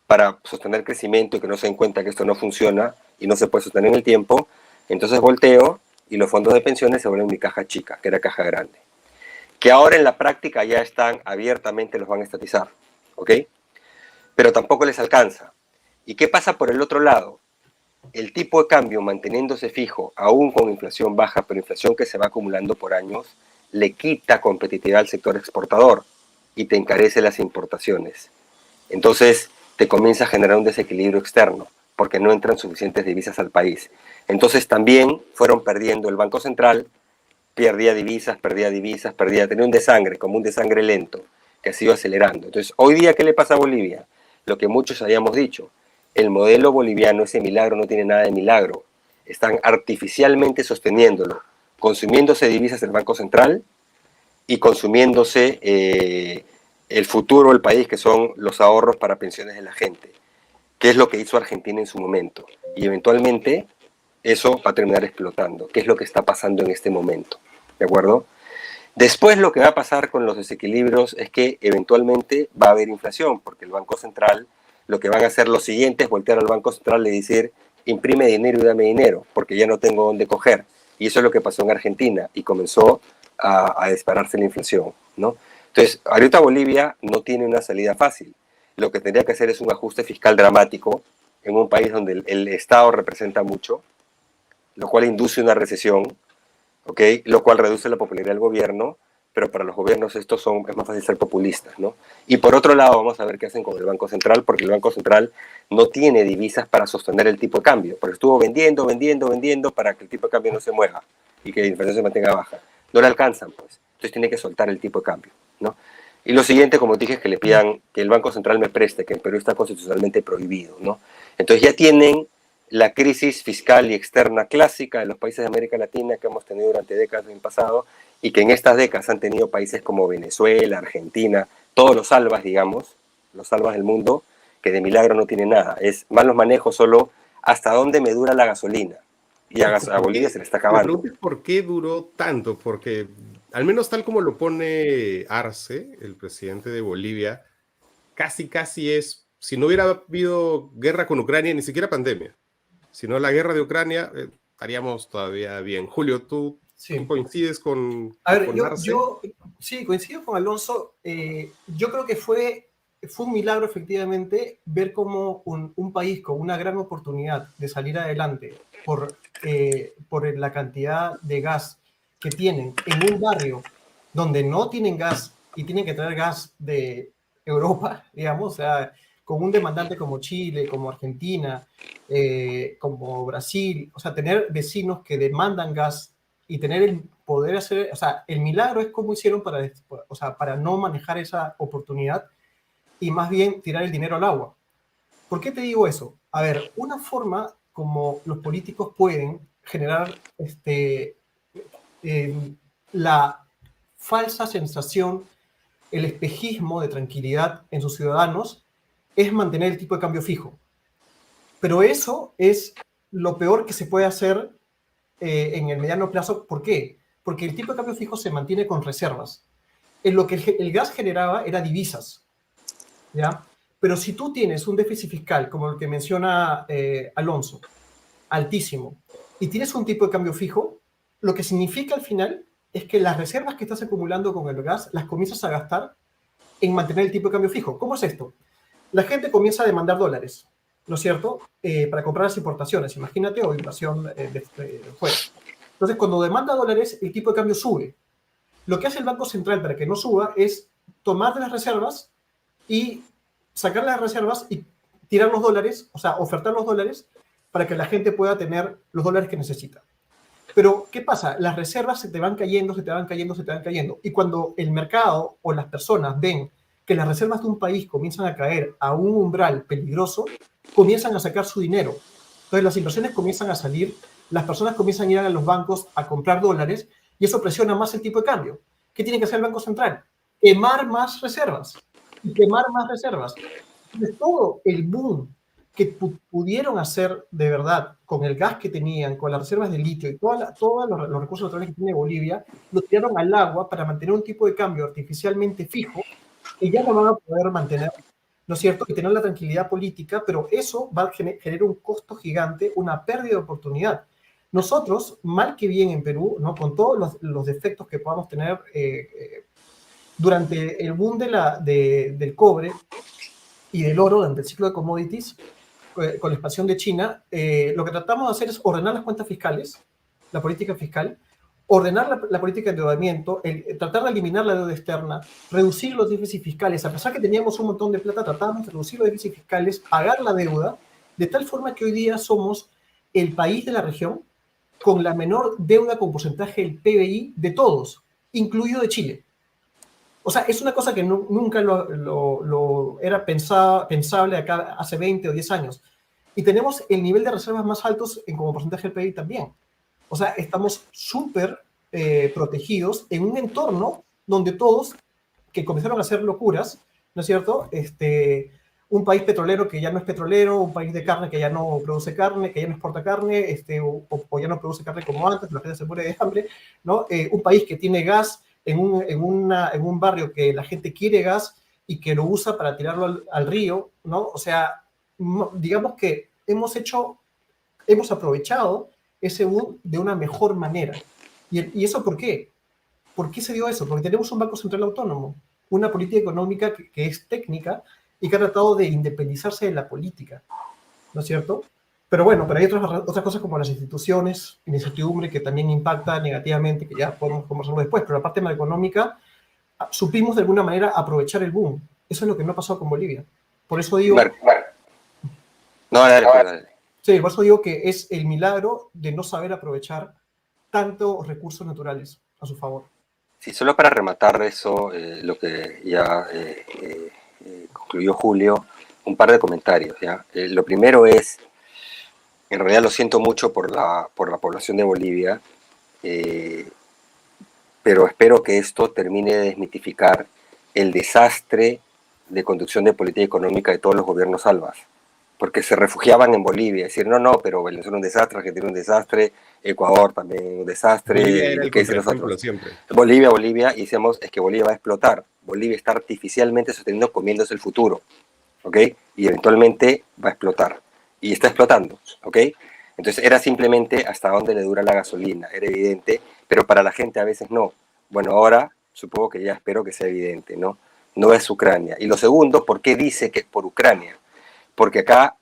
para sostener crecimiento y que no se den cuenta que esto no funciona y no se puede sostener en el tiempo. Entonces volteo y los fondos de pensiones se vuelven mi caja chica, que era caja grande. Que ahora en la práctica ya están abiertamente, los van a estatizar, ¿ok? Pero tampoco les alcanza. ¿Y qué pasa por el otro lado? El tipo de cambio manteniéndose fijo, aún con inflación baja, pero inflación que se va acumulando por años, le quita competitividad al sector exportador y te encarece las importaciones. Entonces te comienza a generar un desequilibrio externo. porque no entran suficientes divisas al país. Entonces también fueron perdiendo el Banco Central, perdía divisas, tenía un desangre, como un desangre lento, que ha ido acelerando. Entonces, hoy día, ¿qué le pasa a Bolivia? Lo que muchos habíamos dicho, el modelo boliviano, ese milagro no tiene nada de milagro. Están artificialmente sosteniéndolo, consumiéndose divisas del Banco Central y consumiéndose el futuro del país, que son los ahorros para pensiones de la gente, que es lo que hizo Argentina en su momento. Y eventualmente eso va a terminar explotando, que es lo que está pasando en este momento, ¿de acuerdo? Después lo que va a pasar con los desequilibrios es que eventualmente va a haber inflación, porque el Banco Central lo que van a hacer los siguientes es voltear al Banco Central y decir, imprime dinero y dame dinero, porque ya no tengo dónde coger. Y eso es lo que pasó en Argentina y comenzó a dispararse la inflación, ¿no? Entonces, ahorita Bolivia no tiene una salida fácil. Lo que tendría que hacer es un ajuste fiscal dramático en un país donde el Estado representa mucho, lo cual induce una recesión, ¿ok? Lo cual reduce la popularidad del gobierno, pero para los gobiernos es más fácil ser populistas, ¿no? Y por otro lado, vamos a ver qué hacen con el Banco Central, porque el Banco Central no tiene divisas para sostener el tipo de cambio, porque estuvo vendiendo para que el tipo de cambio no se mueva y que la inflación se mantenga baja. No le alcanzan, pues. Entonces tiene que soltar el tipo de cambio, ¿no? Y lo siguiente, como dije, es que le pidan que el Banco Central me preste, que en Perú está constitucionalmente prohibido, ¿no? Entonces ya tienen la crisis fiscal y externa clásica de los países de América Latina que hemos tenido durante décadas en el pasado y que en estas décadas han tenido países como Venezuela, Argentina, todos los salvas, digamos, los salvas del mundo, que de milagro no tienen nada. Es malos manejos solo hasta dónde me dura la gasolina. Y a Bolivia se le está acabando. La pregunta es por qué duró tanto, porque al menos tal como lo pone Arce, el presidente de Bolivia, casi es, si no hubiera habido guerra con Ucrania, ni siquiera pandemia, sino la guerra de Ucrania, estaríamos todavía bien. Julio, ¿tú coincides con Arce? Yo sí, coincido con Alonso. Yo creo que fue un milagro efectivamente ver cómo un país con una gran oportunidad de salir adelante por la cantidad de gas que tienen en un barrio donde no tienen gas y tienen que traer gas de Europa, digamos, o sea, con un demandante como Chile, como Argentina, como Brasil, o sea, tener vecinos que demandan gas y tener el poder hacer, o sea, el milagro es cómo hicieron para no manejar esa oportunidad y más bien tirar el dinero al agua. ¿Por qué te digo eso? A ver, una forma como los políticos pueden generar la falsa sensación, el espejismo de tranquilidad en sus ciudadanos es mantener el tipo de cambio fijo. Pero eso es lo peor que se puede hacer en el mediano plazo. ¿Por qué? Porque el tipo de cambio fijo se mantiene con reservas. En lo que el gas generaba era divisas, ¿ya? Pero si tú tienes un déficit fiscal, como el que menciona Alonso, altísimo, y tienes un tipo de cambio fijo, lo que significa al final es que las reservas que estás acumulando con el gas las comienzas a gastar en mantener el tipo de cambio fijo. ¿Cómo es esto? La gente comienza a demandar dólares, ¿no es cierto? Para comprar las importaciones, imagínate, o inversión de fuera. Entonces, cuando demanda dólares, el tipo de cambio sube. Lo que hace el Banco Central para que no suba es tomar de las reservas y sacar las reservas y tirar los dólares, o sea, ofertar los dólares para que la gente pueda tener los dólares que necesita. Pero, ¿qué pasa? Las reservas se te van cayendo. Y cuando el mercado o las personas ven que las reservas de un país comienzan a caer a un umbral peligroso, comienzan a sacar su dinero. Entonces las inversiones comienzan a salir, las personas comienzan a ir a los bancos a comprar dólares y eso presiona más el tipo de cambio. ¿Qué tiene que hacer el Banco Central? Quemar más reservas. Entonces, todo el boom que pudieron hacer de verdad con el gas que tenían, con las reservas de litio y todos los recursos naturales que tiene Bolivia, lo tiraron al agua para mantener un tipo de cambio artificialmente fijo que ya no van a poder mantener, ¿no es cierto? Y tener la tranquilidad política, pero eso va a generar un costo gigante, una pérdida de oportunidad. Nosotros, mal que bien en Perú, ¿no? Con todos los defectos que podamos tener durante el boom del cobre y del oro, durante el ciclo de commodities, con la expansión de China, lo que tratamos de hacer es ordenar las cuentas fiscales, la política fiscal, ordenar la política de endeudamiento, tratar de eliminar la deuda externa, reducir los déficits fiscales. A pesar que teníamos un montón de plata, tratábamos de reducir los déficits fiscales, pagar la deuda de tal forma que hoy día somos el país de la región con la menor deuda con porcentaje del PBI de todos, incluido de Chile. O sea, es una cosa que nunca lo era pensable acá hace 20 o 10 años. Y tenemos el nivel de reservas más altos como porcentaje del PIB también. O sea, estamos súper protegidos en un entorno donde todos que comenzaron a hacer locuras, ¿no es cierto? Un país petrolero que ya no es petrolero, un país de carne que ya no produce carne, que ya no exporta carne, o ya no produce carne como antes, la gente se muere de hambre, ¿no? Un país que tiene gas en un barrio que la gente quiere gas y que lo usa para tirarlo al río, ¿no? O sea, digamos que hemos aprovechado ese boom de una mejor manera. ¿Y eso por qué? ¿Por qué se dio eso? Porque tenemos un Banco Central autónomo, una política económica que es técnica y que ha tratado de independizarse de la política, ¿no es cierto? Pero bueno, pero hay otras cosas como las instituciones, incertidumbre que también impacta negativamente, que ya podemos conversarlo después, pero la parte económica, supimos de alguna manera aprovechar el boom. Eso es lo que no ha pasado con Bolivia. Por eso digo... No, dale. Sí, por eso digo que es el milagro de no saber aprovechar tantos recursos naturales a su favor. Sí, solo para rematar eso, lo que ya concluyó Julio, un par de comentarios. ¿Ya? Lo primero es, en realidad lo siento mucho por la población de Bolivia, pero espero que esto termine de desmitificar el desastre de conducción de política económica de todos los gobiernos albas, porque se refugiaban en Bolivia, decir, no, pero Venezuela es un desastre, Argentina un desastre, Ecuador también un desastre. Bolivia era el contraejemplo siempre. Bolivia, y decíamos, es que Bolivia va a explotar. Bolivia está artificialmente sosteniendo, comiéndose el futuro, ¿ok? Y eventualmente va a explotar. Y está explotando, ¿ok? Entonces era simplemente hasta dónde le dura la gasolina, era evidente, pero para la gente a veces no. Bueno, ahora supongo que ya espero que sea evidente, ¿no? No es Ucrania. Y lo segundo, ¿por qué dice que es por Ucrania? Porque acá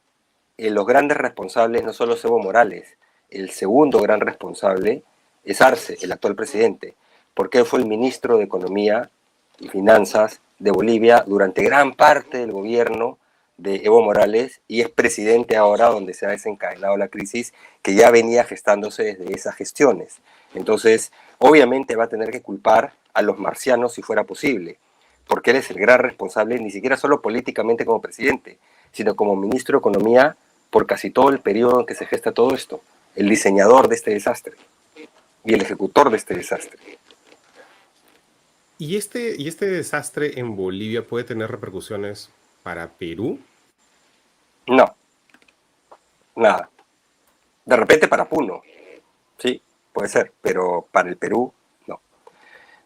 los grandes responsables no solo es Evo Morales, el segundo gran responsable es Arce, el actual presidente, porque él fue el ministro de Economía y Finanzas de Bolivia durante gran parte del gobierno de Evo Morales y es presidente ahora donde se ha desencadenado la crisis que ya venía gestándose desde esas gestiones. Entonces, obviamente va a tener que culpar a los marcianos si fuera posible, porque él es el gran responsable, ni siquiera solo políticamente como presidente, sino como ministro de Economía por casi todo el periodo en que se gesta todo esto, el diseñador de este desastre y el ejecutor de este desastre. ¿Y este desastre en Bolivia puede tener repercusiones para Perú? No, nada. De repente para Puno, sí, puede ser, pero para el Perú, no.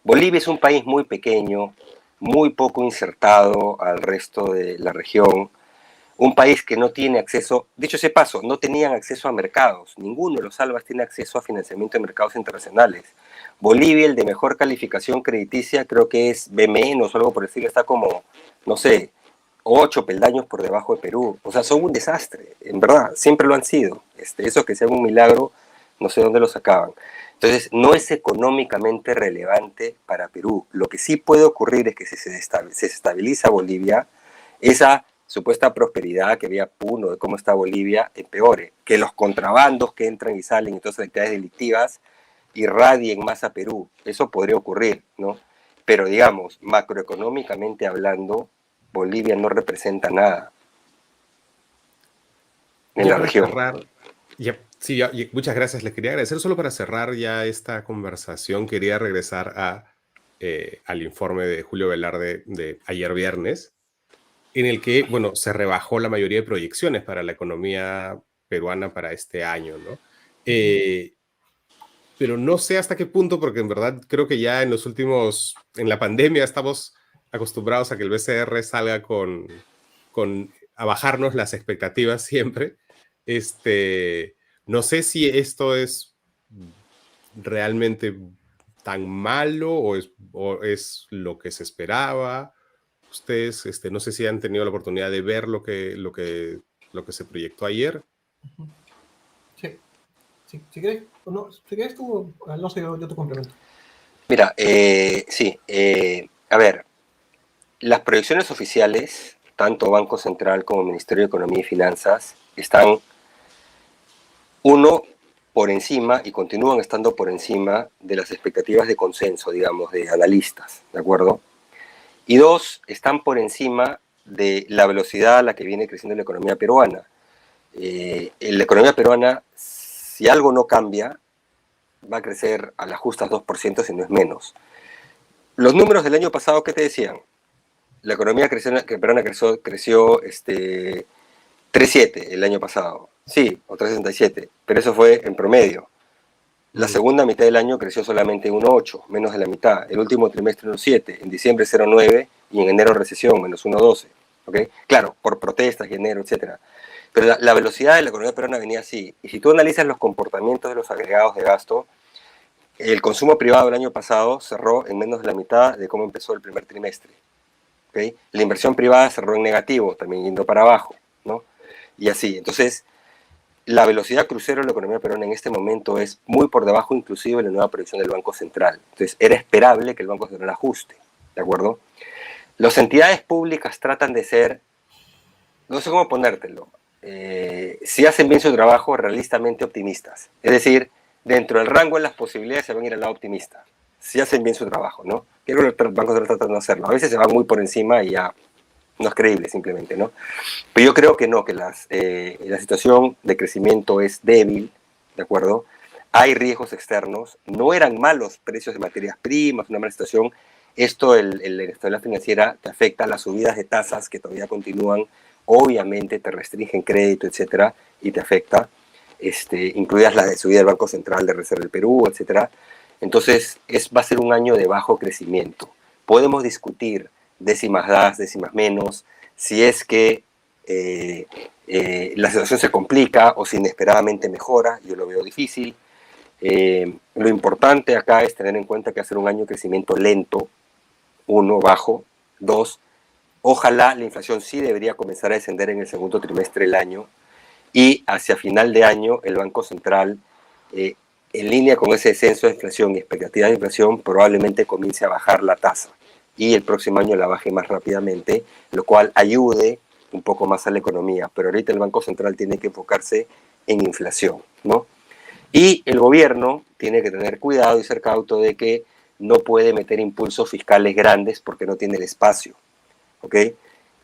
Bolivia es un país muy pequeño, muy poco insertado al resto de la región, un país que no tiene acceso, dicho ese paso, no tenían acceso a mercados, ninguno de los albas tiene acceso a financiamiento de mercados internacionales. Bolivia, el de mejor calificación crediticia, creo que es B-, o algo por decirlo, está como, no sé, 8 peldaños por debajo de Perú. O sea, son un desastre, en verdad, siempre lo han sido. Eso que sea un milagro, no sé dónde lo sacaban. Entonces, no es económicamente relevante para Perú. Lo que sí puede ocurrir es que si se estabiliza Bolivia, esa supuesta prosperidad que había Puno de cómo está Bolivia empeore, que los contrabandos que entran y salen y todas las actividades delictivas irradien más a Perú. Eso podría ocurrir, ¿no? Pero digamos, macroeconómicamente hablando, Bolivia no representa nada en la región. Muchas gracias. Les quería agradecer solo para cerrar ya esta conversación. Quería regresar al informe de Julio Velarde de ayer viernes, en el que, bueno, se rebajó la mayoría de proyecciones para la economía peruana para este año, ¿no? Pero no sé hasta qué punto, porque en verdad creo que ya en la pandemia estamos acostumbrados a que el BCR salga a bajarnos las expectativas siempre. No sé si esto es realmente tan malo o es lo que se esperaba. Ustedes, no sé si han tenido la oportunidad de ver lo que se proyectó ayer. Sí. Si querés, no, si querés tú, no sé, yo te complemento. Mira, sí, a ver, las proyecciones oficiales, tanto Banco Central como Ministerio de Economía y Finanzas, están, uno, por encima y continúan estando por encima de las expectativas de consenso, digamos, de analistas, ¿de acuerdo? Y dos, están por encima de la velocidad a la que viene creciendo la economía peruana. La economía peruana, si algo no cambia, va a crecer a las justas 2%, si no es menos. Los números del año pasado, ¿qué te decían? La economía peruana creció 3,7 el año pasado. Sí, o 3,67, pero eso fue en promedio. La segunda mitad del año creció solamente 1,8, menos de la mitad. El último trimestre 1,7, en diciembre 0,9 y en enero recesión, menos 1,12. ¿Okay? Claro, por protestas y enero, etc. Pero la velocidad de la economía peruana venía así. Y si tú analizas los comportamientos de los agregados de gasto, el consumo privado el año pasado cerró en menos de la mitad de cómo empezó el primer trimestre. ¿Okay? La inversión privada cerró en negativo, también yendo para abajo, ¿no? Y así. Entonces, la velocidad crucero de la economía peruana en este momento es muy por debajo inclusive de la nueva proyección del Banco Central. Entonces, era esperable que el Banco Central ajuste, ¿de acuerdo? Las entidades públicas tratan de ser, no sé cómo ponértelo, si hacen bien su trabajo, realistamente optimistas. Es decir, dentro del rango de las posibilidades se van a ir al lado optimista. Si hacen bien su trabajo, ¿no? Creo que el Banco Central trata de no hacerlo. A veces se van muy por encima y ya no es creíble simplemente, ¿no? Pero yo creo que no, que la situación de crecimiento es débil, ¿de acuerdo? Hay riesgos externos, no eran malos precios de materias primas, una mala situación. Esto, la inestabilidad financiera te afecta a las subidas de tasas que todavía continúan, obviamente te restringen crédito, etcétera, y te afecta, incluidas las de subida del Banco Central de Reserva del Perú, etcétera. Entonces, va a ser un año de bajo crecimiento. Podemos discutir décimas más, décimas menos, si es que la situación se complica o si inesperadamente mejora, yo lo veo difícil. Lo importante acá es tener en cuenta que va a ser un año de crecimiento lento, 1, bajo, 2, ojalá la inflación sí debería comenzar a descender en el segundo trimestre del año y hacia final de año el Banco Central, en línea con ese descenso de inflación y expectativas de inflación, probablemente comience a bajar la tasa y el próximo año la baje más rápidamente, lo cual ayude un poco más a la economía. Pero ahorita el Banco Central tiene que enfocarse en inflación, ¿no? Y el gobierno tiene que tener cuidado y ser cauto de que no puede meter impulsos fiscales grandes porque no tiene el espacio, ¿ok?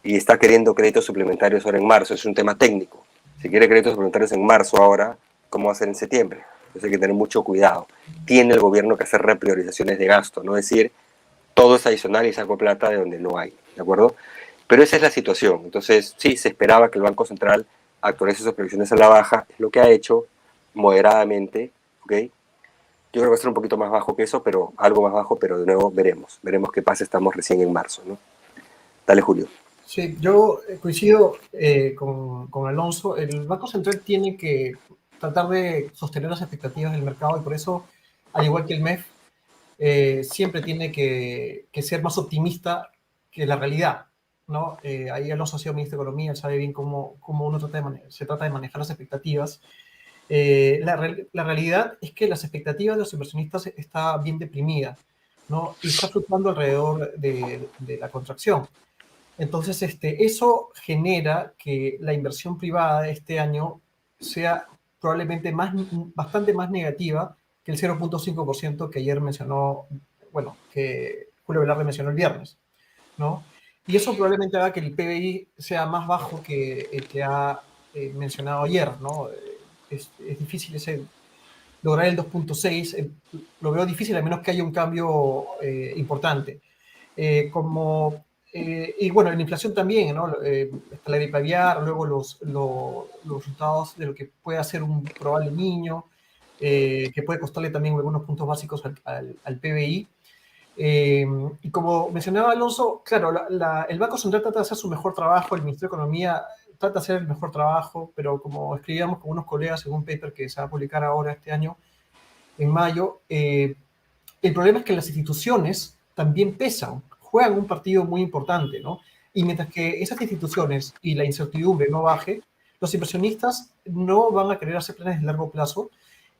Y está queriendo créditos suplementarios ahora en marzo, es un tema técnico. Si quiere créditos suplementarios en marzo ahora, ¿cómo va a ser en septiembre? Entonces hay que tener mucho cuidado. Tiene el gobierno que hacer repriorizaciones de gasto, no decir todo es adicional y saco plata de donde no hay, ¿de acuerdo? Pero esa es la situación. Entonces, sí, se esperaba que el Banco Central actualice sus previsiones a la baja, es lo que ha hecho moderadamente, ¿ok? Yo creo que va a ser un poquito más bajo que eso, pero algo más bajo, pero de nuevo veremos qué pasa, estamos recién en marzo, ¿no? Dale, Julio. Sí, yo coincido con Alonso. El Banco Central tiene que tratar de sostener las expectativas del mercado y por eso, al igual que el MEF, siempre tiene que ser más optimista que la realidad, ¿no? Ahí Alonso ha sido ministro de Economía, él sabe bien cómo uno se trata de manejar las expectativas. La realidad es que las expectativas de los inversionistas está bien deprimida, ¿no? Y está fluctuando alrededor de la contracción. Entonces, eso genera que la inversión privada este año sea probablemente bastante más negativa que el 0,5% que ayer mencionó, bueno, que Julio Velarde mencionó el viernes, ¿no? Y eso probablemente haga que el PBI sea más bajo que el que ha mencionado ayer, ¿no? Es difícil lograr el 2,6, lo veo difícil a menos que haya un cambio importante. Y bueno, en la inflación también, ¿no? Está la gripe aviar, luego los resultados de lo que puede hacer un probable niño, que puede costarle también algunos puntos básicos al PBI. Y como mencionaba Alonso, claro, el Banco Central trata de hacer su mejor trabajo, el Ministerio de Economía trata de hacer el mejor trabajo, pero como escribíamos con unos colegas en un paper que se va a publicar ahora este año, en mayo, el problema es que las instituciones también pesan, juegan un partido muy importante, ¿no? Y mientras que esas instituciones y la incertidumbre no baje, los inversionistas no van a querer hacer planes de largo plazo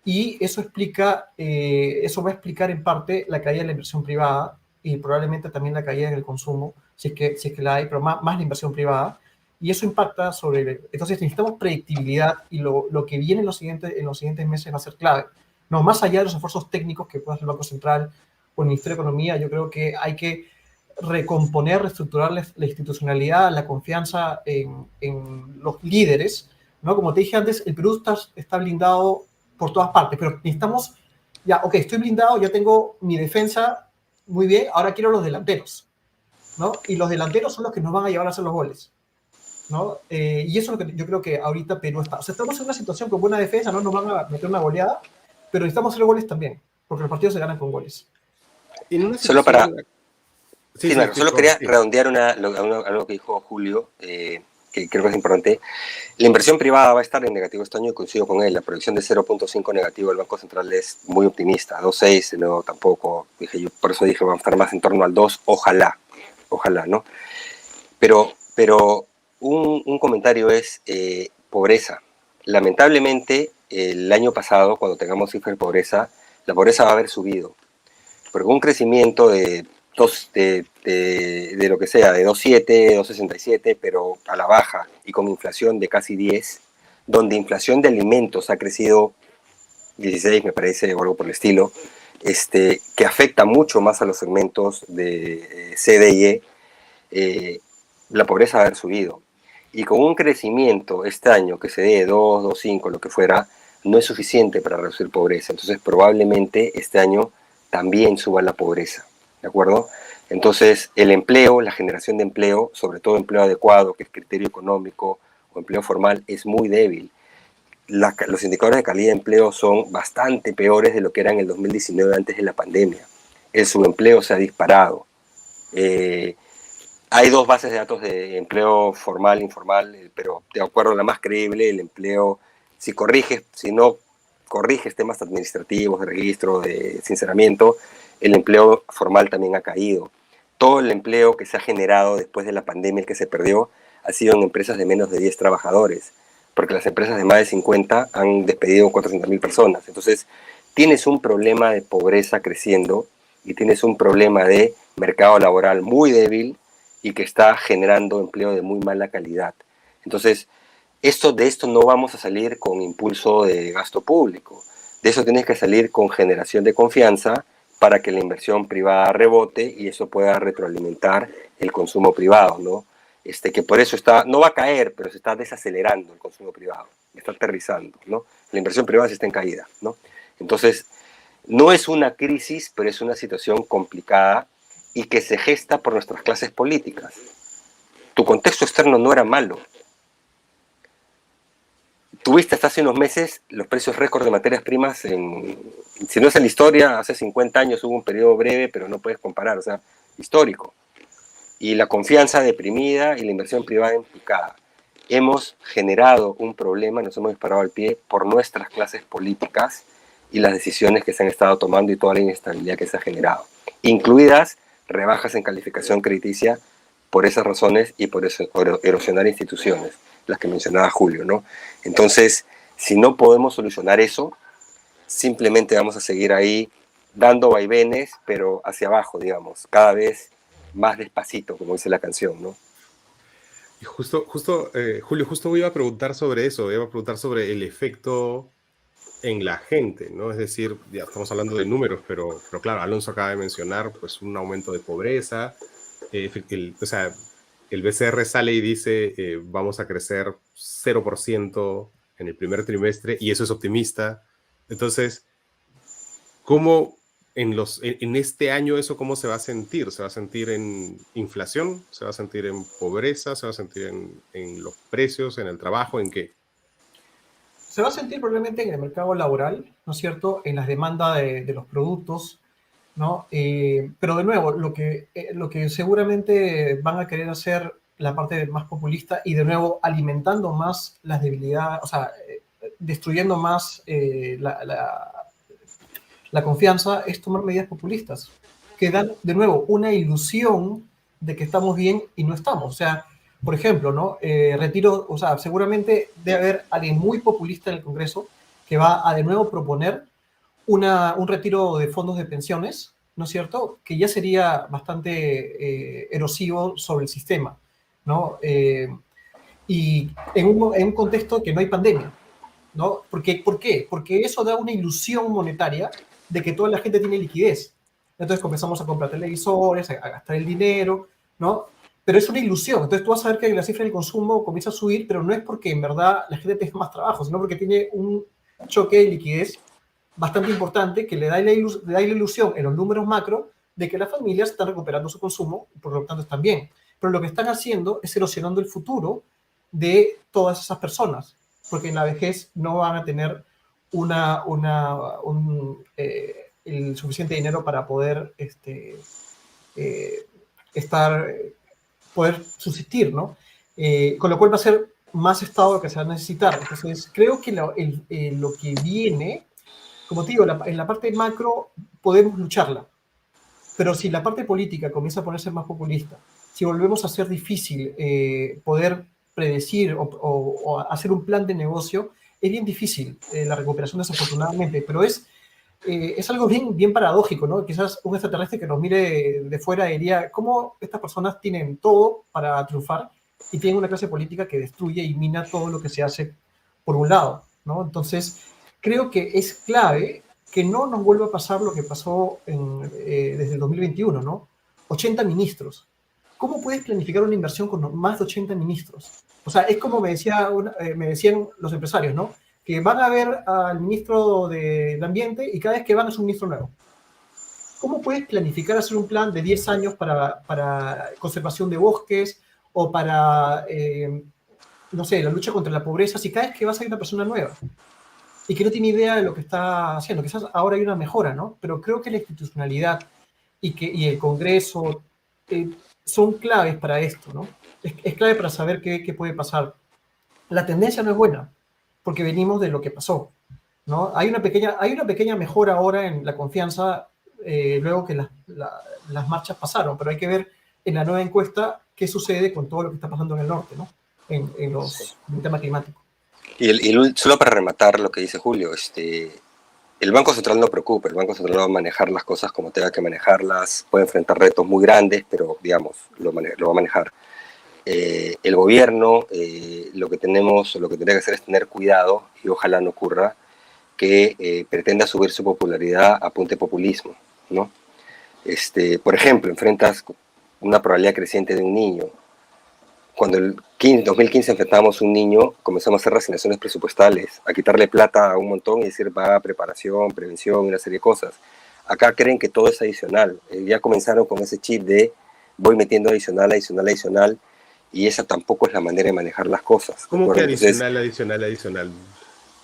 y eso va a explicar en parte la caída de la inversión privada y probablemente también la caída en el consumo, si es que la hay, pero más la inversión privada. Y eso impacta sobre... Entonces necesitamos predictibilidad y lo que viene en los siguientes meses va a ser clave. No, más allá de los esfuerzos técnicos que pueda hacer el Banco Central o el Ministerio de Economía, yo creo que hay que recomponer, reestructurar la institucionalidad, la confianza en los líderes, ¿no? Como te dije antes, el Perú está blindado por todas partes, pero necesitamos, ya, ok, estoy blindado, ya tengo mi defensa muy bien, ahora quiero los delanteros, ¿no? Y los delanteros son los que nos van a llevar a hacer los goles, ¿no? Y eso es lo que yo creo que ahorita Perú está. O sea, estamos en una situación con buena defensa, no nos van a meter una goleada, pero necesitamos hacer goles también, porque los partidos se ganan con goles. En una Solo para... situación... Sí, Marco, solo quería redondear algo que dijo Julio, que creo que es importante. La inversión privada va a estar en negativo este año y coincido con él. La proyección de 0.5 negativo del Banco Central es muy optimista. 2.6, no, tampoco. Por eso dije, vamos a estar más en torno al 2. Ojalá, ¿no? Pero un comentario es pobreza. Lamentablemente, el año pasado, cuando tengamos cifras de pobreza, la pobreza va a haber subido. Porque un crecimiento de lo que sea, de 2.7, 2.67, pero a la baja y con inflación de casi 10, donde inflación de alimentos ha crecido 16, me parece, o algo por el estilo, que afecta mucho más a los segmentos de C, D y E, la pobreza va a haber subido. Y con un crecimiento este año que se dé 2, 2.5, lo que fuera, no es suficiente para reducir pobreza. Entonces probablemente este año también suba la pobreza. ¿De acuerdo? Entonces, el empleo, la generación de empleo, sobre todo empleo adecuado, que es criterio económico, o empleo formal, es muy débil. Los indicadores de calidad de empleo son bastante peores de lo que eran en el 2019 antes de la pandemia. El subempleo se ha disparado. Hay dos bases de datos de empleo formal e informal, pero de acuerdo a la más creíble, el empleo, si no corriges temas administrativos, de registro, de sinceramiento, el empleo formal también ha caído. Todo el empleo que se ha generado después de la pandemia, el que se perdió, ha sido en empresas de menos de 10 trabajadores, porque las empresas de más de 50 han despedido 400.000 personas. Entonces, tienes un problema de pobreza creciendo y tienes un problema de mercado laboral muy débil y que está generando empleo de muy mala calidad. Entonces, de esto no vamos a salir con impulso de gasto público. De eso tienes que salir con generación de confianza para que la inversión privada rebote y eso pueda retroalimentar el consumo privado, ¿no? Que por eso no va a caer, pero se está desacelerando el consumo privado, está aterrizando, ¿no? La inversión privada sí está en caída, ¿no? Entonces, no es una crisis, pero es una situación complicada y que se gesta por nuestras clases políticas. Tu contexto externo no era malo. Tuviste hasta hace unos meses los precios récord de materias primas, si no es en la historia, hace 50 años hubo un periodo breve, pero no puedes comparar, o sea, histórico. Y la confianza deprimida y la inversión privada en picada. Hemos generado un problema, nos hemos disparado al pie por nuestras clases políticas y las decisiones que se han estado tomando y toda la inestabilidad que se ha generado, incluidas rebajas en calificación crediticia por esas razones y por eso erosionar instituciones, las que mencionaba Julio, ¿no? Entonces, si no podemos solucionar eso, simplemente vamos a seguir ahí dando vaivenes, pero hacia abajo, digamos, cada vez más despacito, como dice la canción, ¿no? Y Julio, justo iba a preguntar sobre eso, iba a preguntar sobre el efecto en la gente, ¿no? Es decir, ya estamos hablando de números, pero claro, Alonso acaba de mencionar pues un aumento de pobreza, o sea, el BCR sale y dice vamos a crecer 0% en el primer trimestre y eso es optimista. Entonces, ¿cómo en este año eso cómo se va a sentir? ¿Se va a sentir en inflación? ¿Se va a sentir en pobreza? ¿Se va a sentir en los precios, en el trabajo? ¿En qué? Se va a sentir probablemente en el mercado laboral, ¿no es cierto? En las demandas de los productos, ¿no? Pero de nuevo, lo que seguramente van a querer hacer la parte más populista y de nuevo alimentando más las debilidades, o sea, destruyendo más la confianza, es tomar medidas populistas que dan de nuevo una ilusión de que estamos bien y no estamos. O sea, por ejemplo, ¿no? Retiro, o sea, seguramente debe haber alguien muy populista en el Congreso que va a de nuevo proponer un retiro de fondos de pensiones, ¿no es cierto? Que ya sería bastante erosivo sobre el sistema, ¿no? y en un contexto que no hay pandemia, ¿no? ¿Por qué? Porque eso da una ilusión monetaria de que toda la gente tiene liquidez. Entonces comenzamos a comprar televisores, a gastar el dinero, ¿no? Pero es una ilusión. Entonces tú vas a ver que la cifra del consumo comienza a subir, pero no es porque en verdad la gente tenga más trabajo, sino porque tiene un choque de liquidez bastante importante que le da le da la ilusión en los números macro de que las familias están recuperando su consumo y por lo tanto están bien. Pero lo que están haciendo es erosionando el futuro de todas esas personas, porque en la vejez no van a tener el suficiente dinero para poder eh, estar, poder subsistir, ¿no? Con lo cual va a ser más Estado que se va a necesitar. Entonces, creo que lo que viene, como te digo, en la parte macro podemos lucharla, pero si la parte política comienza a ponerse más populista, si volvemos a hacer difícil poder predecir o hacer un plan de negocio, es bien difícil la recuperación desafortunadamente, pero es algo bien paradójico, ¿no? Quizás un extraterrestre que nos mire de fuera diría, ¿cómo estas personas tienen todo para triunfar y tienen una clase política que destruye y mina todo lo que se hace por un lado, ¿no? Entonces, creo que es clave que no nos vuelva a pasar lo que pasó desde el 2021, ¿no? 80 ministros. ¿Cómo puedes planificar una inversión con más de 80 ministros? O sea, es como me decían los empresarios, ¿no? Que van a ver al ministro del Ambiente y cada vez que van es un ministro nuevo. ¿Cómo puedes planificar hacer un plan de 10 años para conservación de bosques o para, no sé, la lucha contra la pobreza si cada vez que vas hay una persona nueva y que no tiene idea de lo que está haciendo? Quizás ahora hay una mejora, ¿no? Pero creo que la institucionalidad y el Congreso son claves para esto, ¿no? Es clave para saber qué puede pasar. La tendencia no es buena, porque venimos de lo que pasó, ¿no? Hay una pequeña mejora ahora en la confianza luego que las marchas pasaron, pero hay que ver en la nueva encuesta qué sucede con todo lo que está pasando en el norte, ¿no? En Sí. el tema climático. Solo para rematar lo que dice Julio, el Banco Central no preocupa, el Banco Central va a manejar las cosas como tenga que manejarlas, puede enfrentar retos muy grandes, pero digamos, lo va a manejar. El gobierno, lo que tendría que hacer es tener cuidado, y ojalá no ocurra, que pretenda subir su popularidad a punta de populismo, ¿no? Por ejemplo, enfrentas una probabilidad creciente de un niño. Cuando en 2015 enfrentábamos un niño, comenzamos a hacer reasignaciones presupuestales, a quitarle plata a un montón y decir va a preparación, prevención, una serie de cosas. Acá creen que todo es adicional. Ya comenzaron con ese chip de voy metiendo adicional, adicional, adicional, y esa tampoco es la manera de manejar las cosas. ¿Cómo que Entonces, adicional?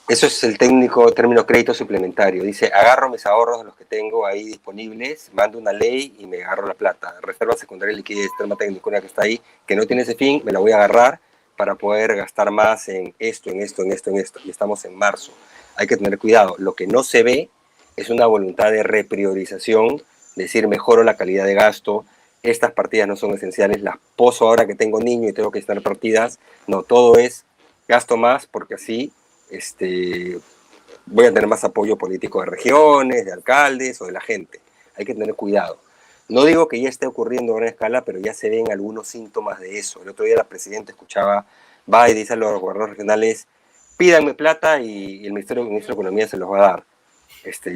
eso es el término crédito suplementario. Dice, agarro mis ahorros de los que tengo ahí disponibles, mando una ley y me agarro la plata. Reserva secundaria de liquidez, terma técnico, una que está ahí, que no tiene ese fin, me la voy a agarrar para poder gastar más en esto, en esto, en esto, en esto. Y estamos en marzo. Hay que tener cuidado. Lo que no se ve es una voluntad de repriorización, decir, mejoro la calidad de gasto, estas partidas no son esenciales, las poso ahora que tengo niño y tengo que estar partidas. No, todo es gasto más porque así voy a tener más apoyo político de regiones, de alcaldes o de la gente. Hay que tener cuidado. No digo que ya esté ocurriendo a gran escala, pero ya se ven algunos síntomas de eso. El otro día la presidenta escuchaba, va y dice a los gobernadores regionales, pídanme plata y el ministro de Economía se los va a dar.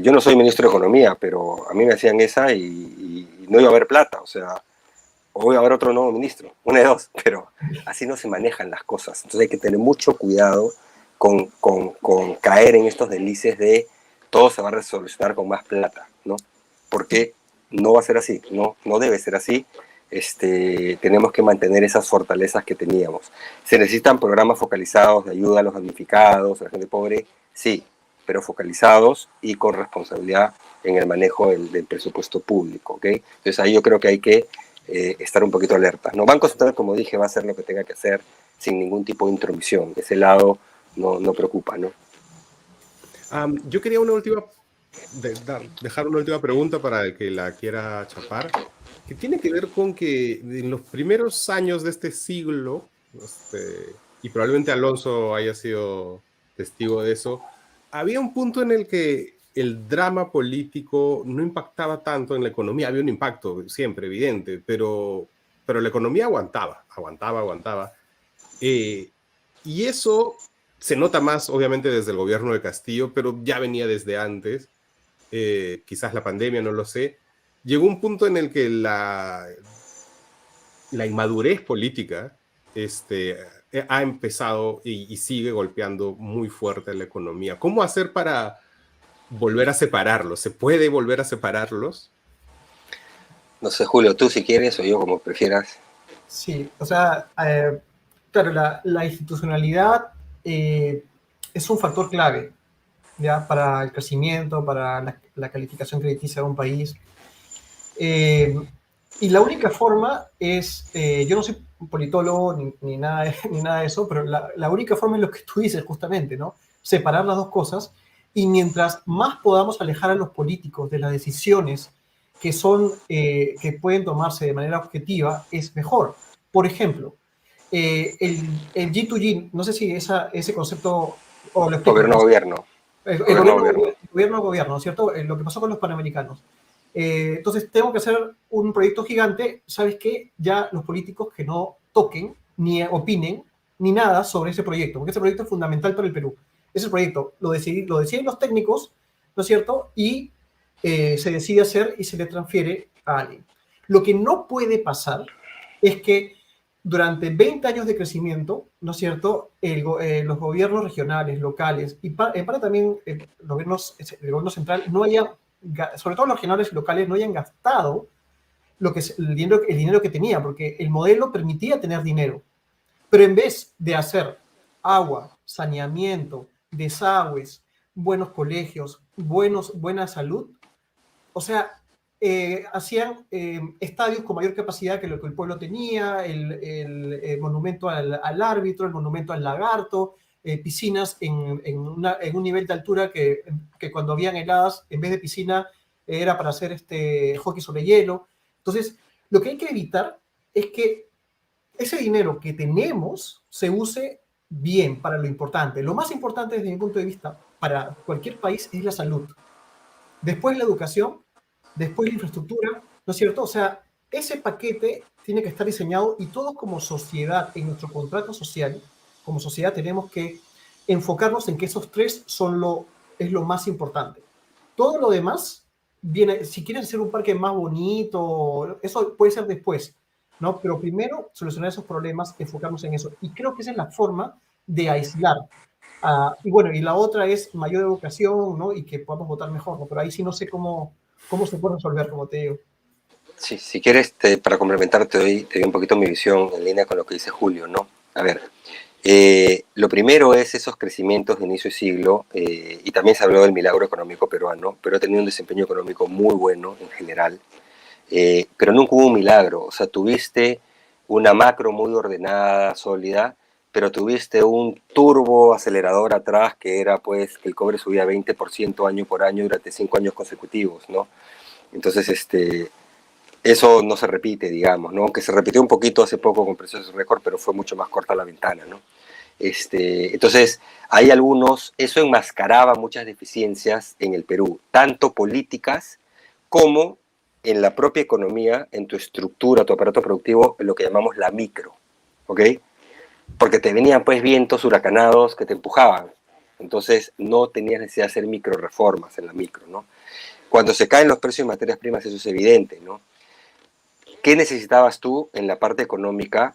Yo no soy ministro de Economía, pero a mí me hacían esa y no iba a haber plata. O sea, o voy a haber otro nuevo ministro, una de dos, pero así no se manejan las cosas. Entonces hay que tener mucho cuidado con caer en estos delices de todo se va a resolucionar con más plata, ¿no? Porque no va a ser así, no debe ser así. Tenemos que mantener esas fortalezas que teníamos. ¿Se necesitan programas focalizados de ayuda a los damnificados, a la gente pobre? Sí, pero focalizados y con responsabilidad en el manejo del presupuesto público, ¿ok? Entonces ahí yo creo que hay que estar un poquito alerta, ¿no? Banco Central, como dije, va a hacer lo que tenga que hacer sin ningún tipo de intromisión. Ese lado no preocupa, ¿no? Yo quería dejar una última pregunta para el que la quiera chapar, que tiene que ver con que en los primeros años de este siglo, y probablemente Alonso haya sido testigo de eso, había un punto en el que el drama político no impactaba tanto en la economía. Había un impacto siempre evidente, pero la economía aguantaba. Y eso se nota más, obviamente, desde el gobierno de Castillo, pero ya venía desde antes. Quizás la pandemia, no lo sé. Llegó un punto en el que la inmadurez política ha empezado y sigue golpeando muy fuerte a la economía. ¿Cómo hacer para volver a separarlos? ¿Se puede volver a separarlos? No sé, Julio, tú si quieres o yo, como prefieras. Sí, o sea, claro, la institucionalidad es un factor clave, ¿ya? Para el crecimiento, para la calificación crediticia de un país. Y la única forma es, yo no soy politólogo ni nada, ni nada de eso, pero la única forma es lo que tú dices justamente, ¿no? Separar las dos cosas y mientras más podamos alejar a los políticos de las decisiones que pueden tomarse de manera objetiva, es mejor. Por ejemplo, el G2G, no sé si ese concepto, o lo explico, Gobierno a gobierno. el Gobierno a gobierno, gobierno. gobierno a gobierno, ¿cierto? Lo que pasó con los panamericanos. Entonces, tengo que hacer un proyecto gigante, ¿sabes qué? Ya los políticos que no toquen, ni opinen, ni nada sobre ese proyecto, porque ese proyecto es fundamental para el Perú. Ese proyecto lo deciden los técnicos, ¿no es cierto? Y se decide hacer y se le transfiere a alguien. Lo que no puede pasar es que durante 20 años de crecimiento, ¿no es cierto?, los gobiernos regionales, locales y para también el gobierno central no haya, sobre todo los regionales y locales, no hayan gastado el dinero que tenía, porque el modelo permitía tener dinero. Pero en vez de hacer agua, saneamiento, desagües, buenos colegios, buena salud, o sea, hacían estadios con mayor capacidad que lo que el pueblo tenía, el monumento al árbitro, el monumento al lagarto, piscinas en un nivel de altura que cuando habían heladas, en vez de piscina, era para hacer hockey sobre hielo. Entonces, lo que hay que evitar es que ese dinero que tenemos se use bien para lo importante. Lo más importante desde mi punto de vista para cualquier país es la salud. Después la educación, después la infraestructura, ¿no es cierto? O sea, ese paquete tiene que estar diseñado y todos como sociedad, en nuestro contrato social, como sociedad tenemos que enfocarnos en que esos tres es lo más importante. Todo lo demás viene, si quieres hacer un parque más bonito, eso puede ser después, ¿no? Pero primero solucionar esos problemas, enfocarnos en eso. Y creo que esa es la forma de aislar. Y bueno, y la otra es mayor educación, ¿no? Y que podamos votar mejor, ¿no? Pero ahí sí no sé cómo se puede resolver, como te digo. Sí, si quieres, para complementar, te doy un poquito mi visión en línea con lo que dice Julio, ¿no? A ver, lo primero es esos crecimientos de inicio de siglo, y también se habló del milagro económico peruano, pero ha tenido un desempeño económico muy bueno en general, pero nunca hubo un milagro, o sea, tuviste una macro muy ordenada, sólida, pero tuviste un turbo acelerador atrás que era pues que el cobre subía 20% año por año durante 5 años consecutivos, ¿no? Entonces, eso no se repite, digamos, ¿no? Aunque se repitió un poquito hace poco con precios récord, pero fue mucho más corta la ventana, ¿no? Entonces, hay eso enmascaraba muchas deficiencias en el Perú, tanto políticas como en la propia economía, en tu estructura, tu aparato productivo, en lo que llamamos la micro, ¿ok? Porque te venían pues vientos huracanados que te empujaban, entonces no tenías necesidad de hacer micro reformas en la micro, ¿no? Cuando se caen los precios de materias primas, eso es evidente, ¿no? ¿Qué necesitabas tú en la parte económica?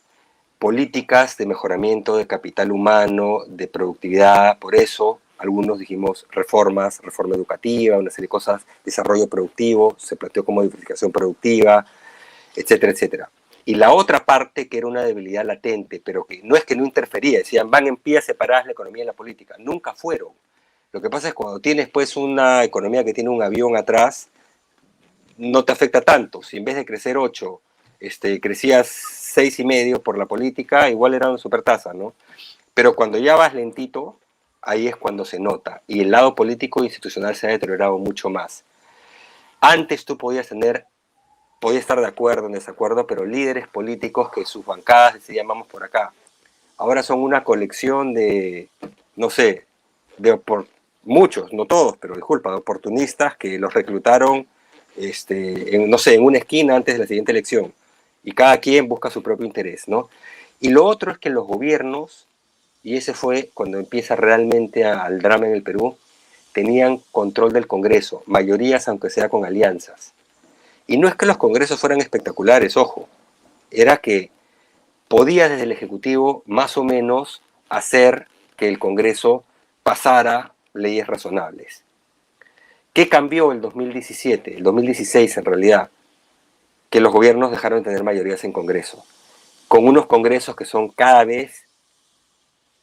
Políticas de mejoramiento de capital humano, de productividad, por eso algunos dijimos reforma educativa, una serie de cosas, desarrollo productivo, se planteó como diversificación productiva, etcétera, etcétera. Y la otra parte, que era una debilidad latente, pero que no es que no interfería, decían, van en pie separadas la economía y la política, nunca fueron. Lo que pasa es cuando tienes pues una economía que tiene un avión atrás, no te afecta tanto. Si en vez de crecer 8, crecías 6,5 por la política, igual era una supertasa, ¿no? Pero cuando ya vas lentito, ahí es cuando se nota. Y el lado político e institucional se ha deteriorado mucho más. Antes tú podías estar de acuerdo o en desacuerdo, pero líderes políticos que sus bancadas decidían vamos por acá. Ahora son una colección de, no sé, muchos, no todos, pero disculpa, de oportunistas que los reclutaron no sé, en una esquina antes de la siguiente elección. Y cada quien busca su propio interés, ¿no? Y lo otro es que los gobiernos, y ese fue cuando empieza realmente al drama en el Perú, tenían control del Congreso, mayorías aunque sea con alianzas. Y no es que los congresos fueran espectaculares, ojo, era que podía desde el Ejecutivo más o menos hacer que el Congreso pasara leyes razonables. ¿Qué cambió el 2017, el 2016 en realidad? Que los gobiernos dejaron de tener mayorías en Congreso, con unos congresos que son cada vez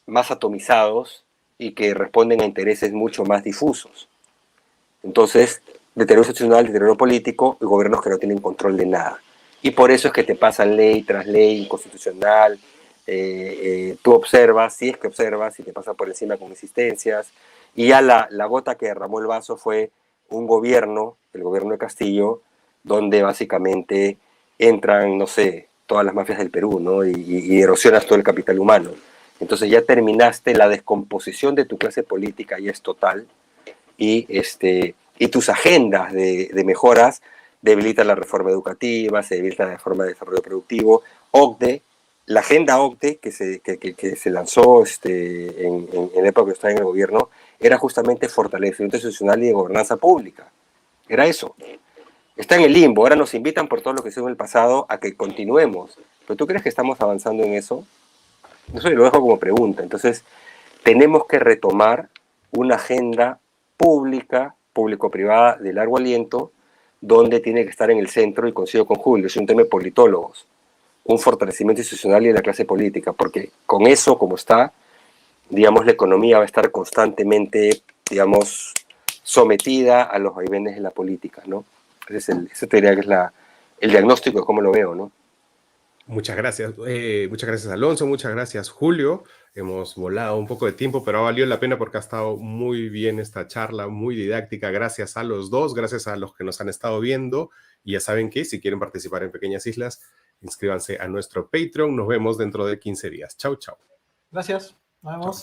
más atomizados y que responden a intereses mucho más difusos. Entonces, deterioro institucional, deterioro político y gobiernos que no tienen control de nada. Y por eso es que te pasan ley tras ley inconstitucional. Tú observas, si es que observas, y te pasa por encima con insistencias. Y ya la gota que derramó el vaso fue un gobierno, el gobierno de Castillo, donde básicamente entran, no sé, todas las mafias del Perú, ¿no? Y erosionas todo el capital humano. Entonces ya terminaste, la descomposición de tu clase política y es total. Y tus agendas de mejoras debilitan la reforma educativa, se debilita la reforma de desarrollo productivo. OCDE, la agenda OCDE que se lanzó en la época que estaba en el gobierno, era justamente fortalecimiento institucional y de gobernanza pública. Era eso. Está en el limbo, ahora nos invitan por todo lo que hizo en el pasado a que continuemos. ¿Pero tú crees que estamos avanzando en eso? Eso lo dejo como pregunta. Entonces, tenemos que retomar una agenda pública, público-privada de largo aliento, donde tiene que estar en el centro, y coincido con Julio, es un tema de politólogos, un fortalecimiento institucional y de la clase política, porque con eso, como está, digamos, la economía va a estar constantemente, digamos, sometida a los vaivenes de la política, ¿no? Ese te diría que es el diagnóstico de cómo lo veo, ¿no? Muchas gracias Alonso, muchas gracias Julio. Hemos volado un poco de tiempo, pero ha valido la pena porque ha estado muy bien esta charla, muy didáctica. Gracias a los dos, gracias a los que nos han estado viendo. Y ya saben que si quieren participar en Pequeñas Islas, inscríbanse a nuestro Patreon. Nos vemos dentro de 15 días. Chau, chau. Gracias. Nos vemos.